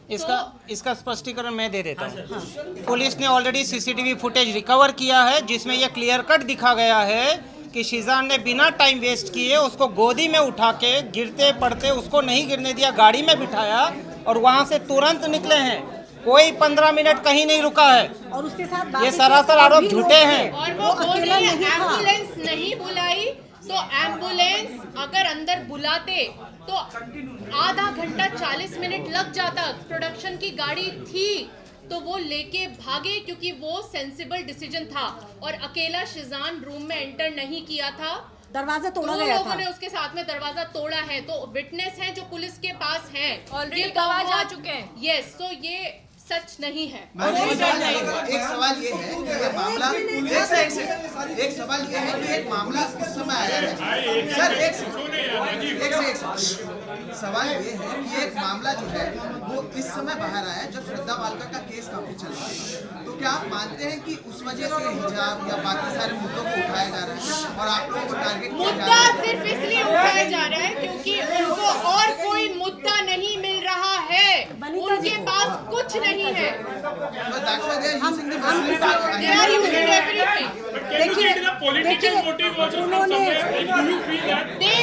A: इसका स्पष्टीकरण मैं दे देता हूँ। पुलिस ने ऑलरेडी सीसीटीवी फुटेज रिकवर किया है जिसमें यह क्लियर कट दिखा गया है कि शिजान ने बिना टाइम वेस्ट किए उसको गोदी में उठा के गिरते पड़ते उसको नहीं गिरने दिया, गाड़ी में बिठाया और वहाँ से तुरंत निकले हैं। कोई 15 मिनट कहीं नहीं रुका है
D: और उसके साथ
A: ये सरासर आरोप झूठे हैं।
C: और वो बोली एम्बुलेंस नहीं बुलाई, तो एम्बुलेंस अगर अंदर बुलाते तो आधा घंटा 40 मिनट लग जाता। प्रोडक्शन की गाड़ी थी तो वो लेके भागे क्योंकि वो सेंसिबल डिसीजन था और अकेला शिजान रूम में एंटर नहीं किया था,
D: दरवाजा तोड़ा
C: दो
D: गया
C: लोगों
D: था।
C: ने उसके साथ में दरवाजा तोड़ा है। तो विटनेस हैं जो पुलिस के पास हैं,
B: ऑलरेडी गवाह जा चुके हैं।
C: यस, तो ये सच नहीं है।
M: एक सवाल ये है कि ये मामला एक सवाल ये है कि एक मामला किस समय आया है सर? एक सवाल ये है कि एक मामला जो है वो इस समय बाहर आया है जब श्रद्धा वालकर का केस काफी चल रहा है। तो क्या आप मानते हैं कि उस वजह से हिजाब या बाकी सारे मुद्दों को उठाया जा रहा है और आप लोगों को टारगेट किया जा रहा है?
C: मुद्दा सिर्फ इसलिए उठाया जा रहा है क्योंकि उनको और कोई मुद्दा नहीं मिल रहा है, उनके पास कुछ नहीं है।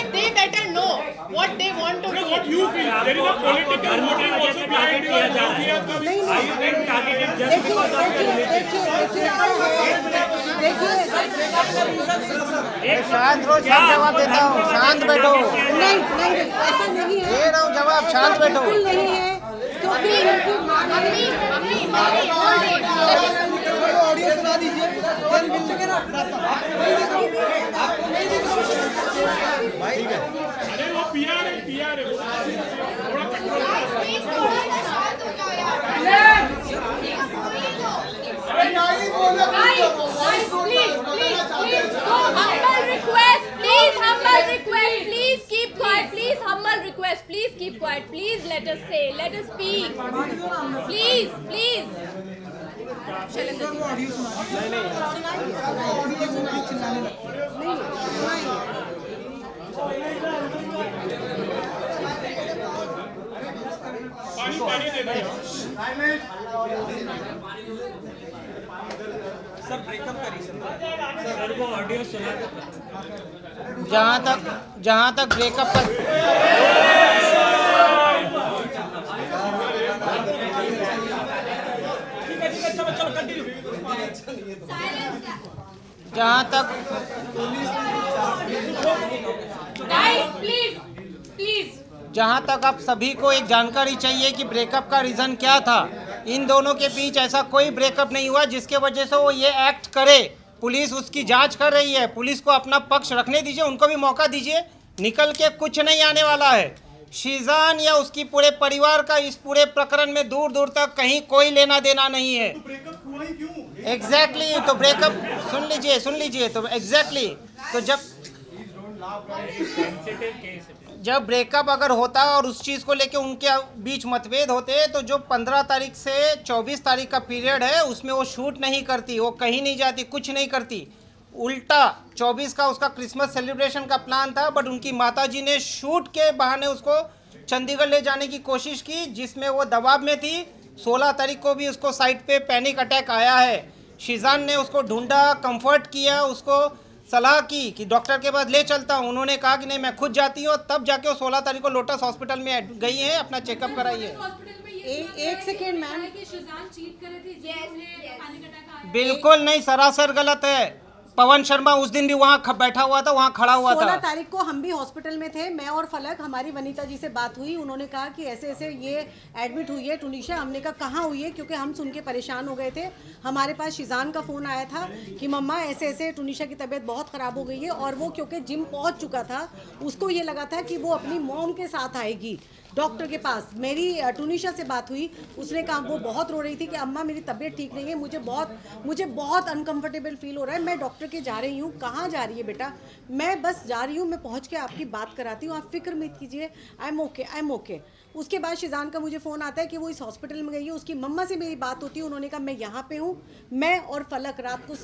C: They better know what they want to do.
F: What you feel? There is a political motive also behind it.
G: Are you being targeted just because of your religion?
A: शांत रहो, शांत जवाब देता हूँ, शांत बैठो।
D: नहीं नहीं ऐसा नहीं है,
A: दे रहा हूँ जवाब, शांत बैठो।
D: बिल्कुल नहीं है, क्योंकि
K: ऑडियो सुना दीजिए, मिल सके ना।
F: अरे वो पीआर है थोड़ा control.
B: Please keep quiet. Please, humble request. Please keep quiet. Please let us say. Let us speak. Please.
F: पानी दे दो।
J: सर ब्रेकअप का रीजन
G: सर वो ऑडियो सुना दो।
A: जहाँ तक ब्रेकअप का
J: चलो कंटिन्यू।
A: जहाँ तक जहाँ तक आप सभी को एक जानकारी चाहिए कि ब्रेकअप का रीज़न क्या था। इन दोनों के बीच ऐसा कोई ब्रेकअप नहीं हुआ जिसके वजह से वो ये एक्ट करे। पुलिस उसकी जांच कर रही है, पुलिस को अपना पक्ष रखने दीजिए, उनको भी मौका दीजिए। निकल के कुछ नहीं आने वाला है। शीजान या उसकी पूरे परिवार का इस पूरे प्रकरण में दूर दूर तक कहीं कोई लेना देना नहीं है। एग्जैक्टली तो ब्रेकअप सुन लीजिए तो एग्जैक्टली तो जब ब्रेकअप अगर होता और उस चीज़ को लेके उनके बीच मतभेद होते तो जो 15 तारीख से 24 तारीख का पीरियड है उसमें वो शूट नहीं करती, वो कहीं नहीं जाती, कुछ नहीं करती। उल्टा 24 का उसका क्रिसमस सेलिब्रेशन का प्लान था, बट उनकी माताजी ने शूट के बहाने उसको चंडीगढ़ ले जाने की कोशिश की, जिसमें वो दबाव में थी। 16 तारीख को भी उसको साइट पे पैनिक अटैक आया है। शीजान ने उसको ढूंढा, कंफर्ट किया, उसको सलाह की कि डॉक्टर के पास ले चलता हूँ। उन्होंने कहा कि नहीं मैं खुद जाती हूँ, तब जाके वो 16 तारीख को लोटस हॉस्पिटल में गई हैं, अपना चेकअप कराई है।
D: एक सेकेंड मैम,
A: बिल्कुल नहीं, सरासर गलत है। पवन शर्मा उस दिन भी वहाँ बैठा हुआ था, वहाँ खड़ा हुआ था।
D: 16 तारीख को हम भी हॉस्पिटल में थे, मैं और फलक, हमारी वनीता जी से बात हुई। उन्होंने कहा कि ऐसे ऐसे ये एडमिट हुई है टुनीशा। हमने कहा कहाँ हुई है, क्योंकि हम सुन के परेशान हो गए थे। हमारे पास शीजान का फ़ोन आया था कि मम्मा ऐसे ऐसे टुनीशा की तबीयत बहुत ख़राब हो गई है। और वो क्योंकि जिम पहुँच चुका था, उसको ये लगा था कि वो अपनी मॉम के साथ आएगी डॉक्टर के पास। मेरी टुनीशा से बात हुई, उसने कहा, वो बहुत रो रही थी कि अम्मा मेरी तबीयत ठीक नहीं है, मुझे बहुत अनकंफर्टेबल फील हो रहा है, मैं डॉक्टर के जा रही हूँ। कहाँ जा रही है बेटा? मैं बस जा रही हूँ, मैं पहुँच के आपकी बात कराती हूँ, आप फिक्र मत कीजिए, आई एम ओके। उसके बाद शीजान का मुझे फ़ोन आता है कि वो इस हॉस्पिटल में गई है। उसकी मम्मा से मेरी बात होती है, उन्होंने कहा मैं यहाँ पे हूँ। मैं और फलक रात को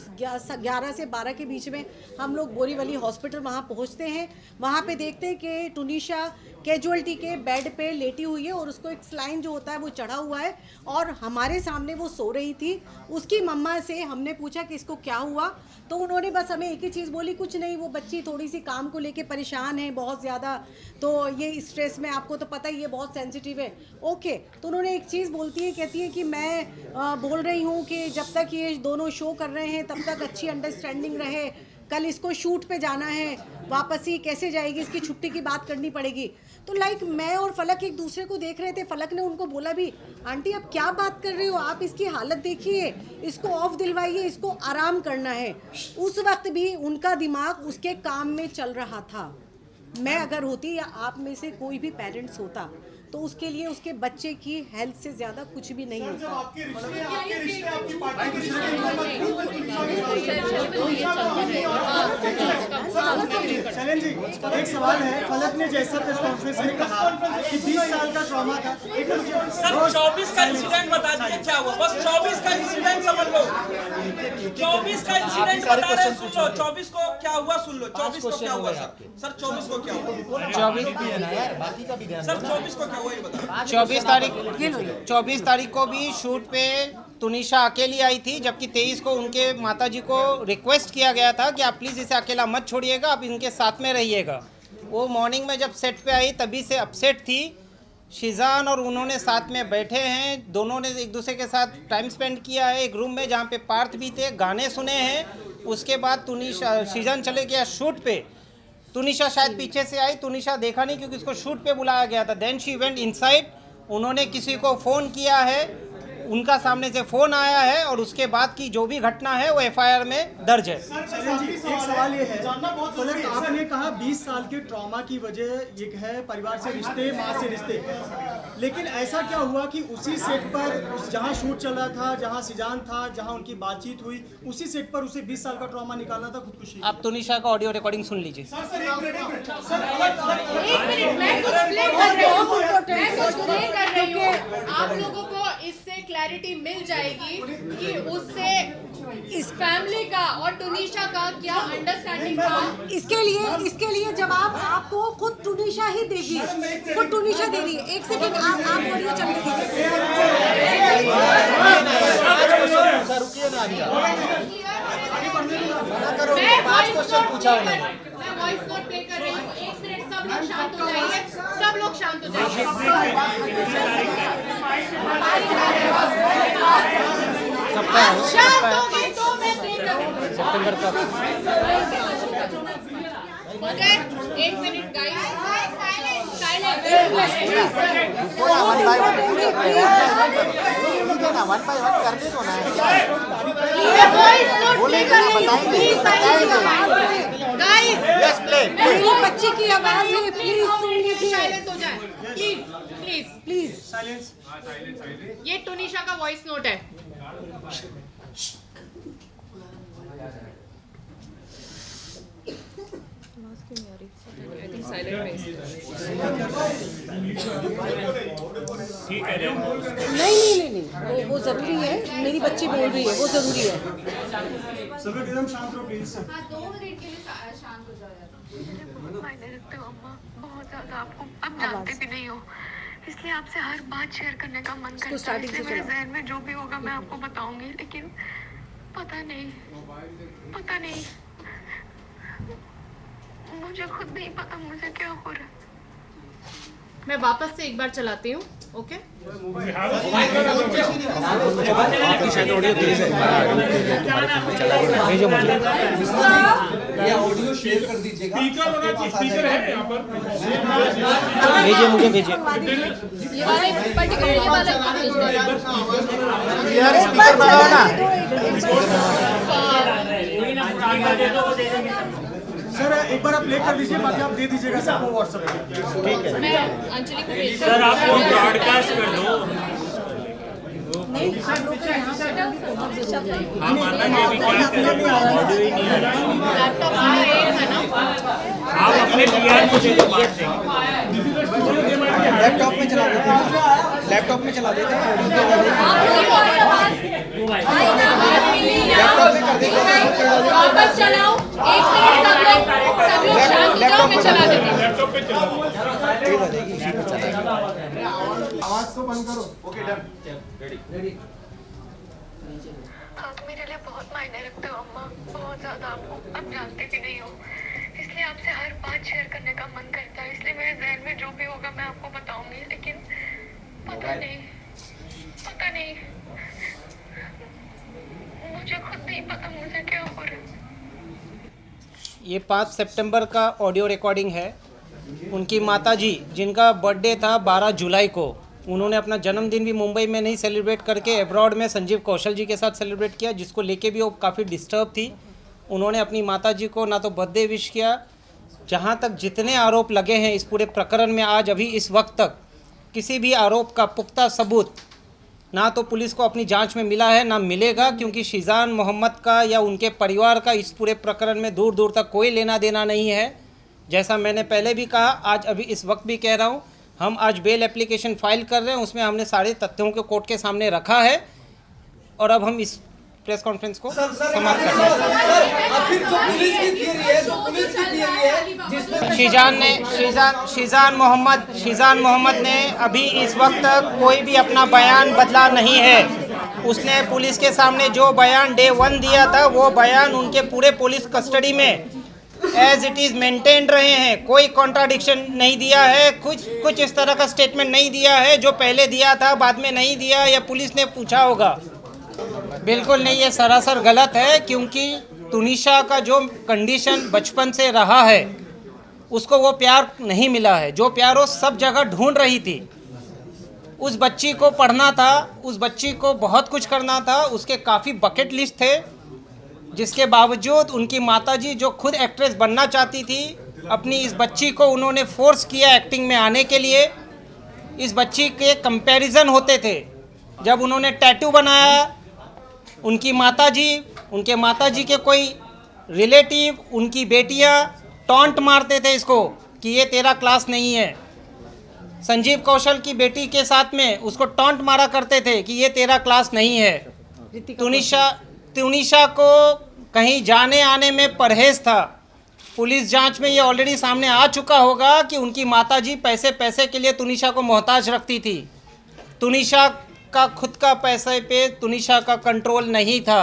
D: 11 से 12 के बीच में हम लोग बोरीवली हॉस्पिटल वहाँ पहुँचते हैं। वहाँ पे देखते हैं कि टुनीशा कैजुअल्टी के बेड पे लेटी हुई है और उसको एक स्लाइन जो होता है वो चढ़ा हुआ है, और हमारे सामने वो सो रही थी। उसकी मम्मा से हमने पूछा कि इसको क्या हुआ, तो उन्होंने बस हमें एक ही चीज़ बोली, कुछ नहीं, वो बच्ची थोड़ी सी काम को लेके परेशान है बहुत ज़्यादा, तो ये स्ट्रेस में, आपको तो पता ही है बहुत सेंसिटिव है। ओके, तो उन्होंने एक चीज़ बोलती है, कहती है कि मैं बोल रही हूँ कि जब तक ये दोनों शो कर रहे हैं तब तक अच्छी अंडरस्टैंडिंग रहे। कल इसको शूट पे जाना है, वापस ही कैसे जाएगी, इसकी छुट्टी की बात करनी पड़ेगी। तो लाइक मैं और फलक एक दूसरे को देख रहे थे। फलक ने उनको बोला भी, आंटी आप क्या बात कर रहे हो, आप इसकी हालत देखिए, इसको ऑफ दिलवाइए, इसको आराम करना है। उस वक्त भी उनका दिमाग उसके काम में चल रहा था। मैं अगर होती या आप में से कोई भी पेरेंट्स होता तो उसके लिए उसके बच्चे की हेल्थ से ज़्यादा कुछ भी नहीं होता।
E: शैलेंद्र जी, एक सवाल है। फलक ने जैसा प्रेस कॉन्फ्रेंस में कहा कि 20 साल का ट्रॉमा था।
J: सर 24 का इंसिडेंट बता दीजिए क्या हुआ, बस 24 का इंसिडेंट समझ लो। 24 का इंसिडेंट बता रहे हैं, सुन लो। 24 को क्या हुआ सुन लो। 24 को क्या हुआ सर? 24 को क्या हुआ? 24 को क्या हुआ ये बताओ।
A: 24 तारीख को भी शूट पे तुनिशा अकेली आई थी, जबकि 23 को उनके माताजी को रिक्वेस्ट किया गया था कि आप प्लीज़ इसे अकेला मत छोड़िएगा, आप इनके साथ में रहिएगा। वो मॉर्निंग में जब सेट पे आई तभी से अपसेट थी। शीजान और उन्होंने साथ में बैठे हैं, दोनों ने एक दूसरे के साथ टाइम स्पेंड किया है एक रूम में जहाँ पे पार्थ भी थे, गाने सुने हैं। उसके बाद शीजान चले गया शूट पे। तुनिशा शायद पीछे से आई, तुनिशा देखा नहीं क्योंकि उसको शूट पे बुलाया गया था। देन शी वेंट इनसाइड, उन्होंने किसी को फ़ोन किया है, उनका सामने से फ़ोन आया है और उसके बाद की जो भी घटना है वो एफआईआर में दर्ज है।
E: एक सवाल ये है, फलक आपने कहा 20 साल के ट्रॉमा की वजह ये है परिवार से रिश्ते, माँ से रिश्ते, लेकिन ऐसा क्या हुआ कि उसी सेट पर जहाँ शूट चल रहा था, जहाँ शीजान था, जहाँ उनकी बातचीत हुई, उसी सेट पर उसे 20 साल का ट्रॉमा निकालना था खुदकुशी।
A: आप तुनिशा का ऑडियो रिकॉर्डिंग सुन लीजिए।
C: आप लोगों को इससे क्लैरिटी मिल जाएगी कि उससे इस फैमिली का और टुनीशा का क्या अंडरस्टैंडिंग था।
D: इसके लिए जवाब आपको खुद टुनीशा ही देगी, खुद टुनीशा दे रही है। एक सेकंड आप ऑडियो चलने दीजिए।
C: मैं वॉइस नोट प्ले कर रही हूँ। 1 मिनट सब लोग शांत हो जाइए, सब लोग शांत हो जाइए। शांत हो गए तो मैं प्ले कर रही हूँ।
A: सितंबर का
C: मगर 1 मिनट गाइस, साइलेंट।
M: करने दो ना,
C: गाइस
D: मेरी बच्ची की आवाज है, प्लीज सुन लीजिए।
C: साइलेंट हो जाए प्लीज।
D: Please
E: silence.
C: ये टुनीशा का वॉइस नोट है।
G: ठीक है
D: नहीं, वो जरूरी है। मेरी बच्ची बोल रही है, वो जरूरी है।
E: सब लोग एकदम शांत रहो प्लीज।
C: 2 मिनट के लिए शांत हो जाओ यार।
N: मायने रखते हो अम्मा, बहुत ज्यादा। आपको अब जानते भी नहीं हो, इसलिए आपसे हर बात शेयर करने का मन करता है। इसलिए मेरे जहन में जो भी होगा मैं आपको बताऊंगी, लेकिन पता नहीं मुझे खुद नहीं पता मुझे क्या हो रहा है।
C: मैं वापस से एक बार चलाती हूँ, ओके?
K: ये ऑडियो शेयर कर दीजिएगा।
F: स्पीकर होना चाहिए, स्पीकर है यहाँ पर।
A: भेजिए, मुझे भेजिए।
B: ये वाले पर्टिकुलर ये वाला
A: यार स्पीकर लगाओ ना।
E: सर एक बार आप प्ले कर लीजिए, बाकी आप दे दीजिएगा सबको व्हाट्सएप पे। ठीक है।
B: मैं अंजलि को भेज
G: सर आप वो ब्रॉडकास्ट कर दो। हाँ माता जी भी क्या करें, ऑडियो ही नहीं आ रहा।
C: लैपटॉप आ एक है ना?
G: आप अपने PR को दे दो, बात देंगे।
M: लैपटॉप में चला देते हैं, लैपटॉप में चला देते हैं। लैपटॉप से कर देते हैं।
C: वापस चलाओ, 1 मिनट सब लोग शांत हो जाओ, मैं चला देती हूँ।
F: लैपटॉप पे चला।
E: आवाज तो बंद करो।
I: Okay done.
K: रेडी।
N: आप मेरे लिए बहुत मायने रखते हो अम्मा, बहुत ज्यादा। आपको अब जानते भी नहीं हो, इसलिए आपसे हर बात शेयर करने का मन करता है। इसलिए मेरे जहन में जो भी होगा मैं आपको बताऊंगी, लेकिन पता नहीं मुझे खुद नहीं पता मुझे क्या हो रहा है।
A: ये 5 सितंबर का ऑडियो रिकॉर्डिंग है। उनकी माताजी जिनका बर्थडे था 12 जुलाई को, उन्होंने अपना जन्मदिन भी मुंबई में नहीं सेलिब्रेट करके अब्रॉड में संजीव कौशल जी के साथ सेलिब्रेट किया, जिसको लेके भी वो काफ़ी डिस्टर्ब थी। उन्होंने अपनी माताजी को ना तो बर्थडे विश किया। जहाँ तक जितने आरोप लगे हैं इस पूरे प्रकरण में, आज अभी इस वक्त तक किसी भी आरोप का पुख्ता सबूत ना तो पुलिस को अपनी जांच में मिला है ना मिलेगा, क्योंकि शीजान मोहम्मद का या उनके परिवार का इस पूरे प्रकरण में दूर दूर तक कोई लेना देना नहीं है। जैसा मैंने पहले भी कहा, आज अभी इस वक्त भी कह रहा हूँ, हम आज बेल एप्लीकेशन फाइल कर रहे हैं, उसमें हमने सारे तथ्यों को कोर्ट के सामने रखा है और अब हम इस प्रेस कॉन्फ्रेंस को समाप्त करते हैं।
K: आखिर जो पुलिस की थियरी है, जो पुलिस की थियरी है, जिसमें
A: शीजान मोहम्मद ने अभी इस वक्त तक कोई भी अपना बयान बदला नहीं है। उसने पुलिस के सामने जो बयान डे 1 दिया था वो बयान उनके पूरे पुलिस कस्टडी में एज इट इज़ मेंटेन रहे हैं। कोई कॉन्ट्राडिक्शन नहीं दिया है, कुछ इस तरह का स्टेटमेंट नहीं दिया है जो पहले दिया था बाद में नहीं दिया या पुलिस ने पूछा होगा। बिल्कुल नहीं, ये सरासर गलत है, क्योंकि तुनिशा का जो कंडीशन बचपन से रहा है उसको वो प्यार नहीं मिला है, जो प्यार वो सब जगह ढूंढ रही थी। उस बच्ची को पढ़ना था, उस बच्ची को बहुत कुछ करना था, उसके काफ़ी बकेट लिस्ट थे, जिसके बावजूद उनकी माताजी जो खुद एक्ट्रेस बनना चाहती थी, अपनी इस बच्ची को उन्होंने फोर्स किया एक्टिंग में आने के लिए। इस बच्ची के कंपैरिजन होते थे। जब उन्होंने टैटू बनाया, उनकी माताजी के कोई रिलेटिव, उनकी बेटियां टॉन्ट मारते थे इसको कि ये तेरा क्लास नहीं है। संजीव कौशल की बेटी के साथ में उसको टॉन्ट मारा करते थे कि ये तेरा क्लास नहीं है। तुनिशा को कहीं जाने आने में परहेज था। पुलिस जांच में ये ऑलरेडी सामने आ चुका होगा कि उनकी माताजी पैसे के लिए तुनिशा को मोहताज रखती थी। तुनिशा का खुद का पैसे पे तुनिशा का कंट्रोल नहीं था।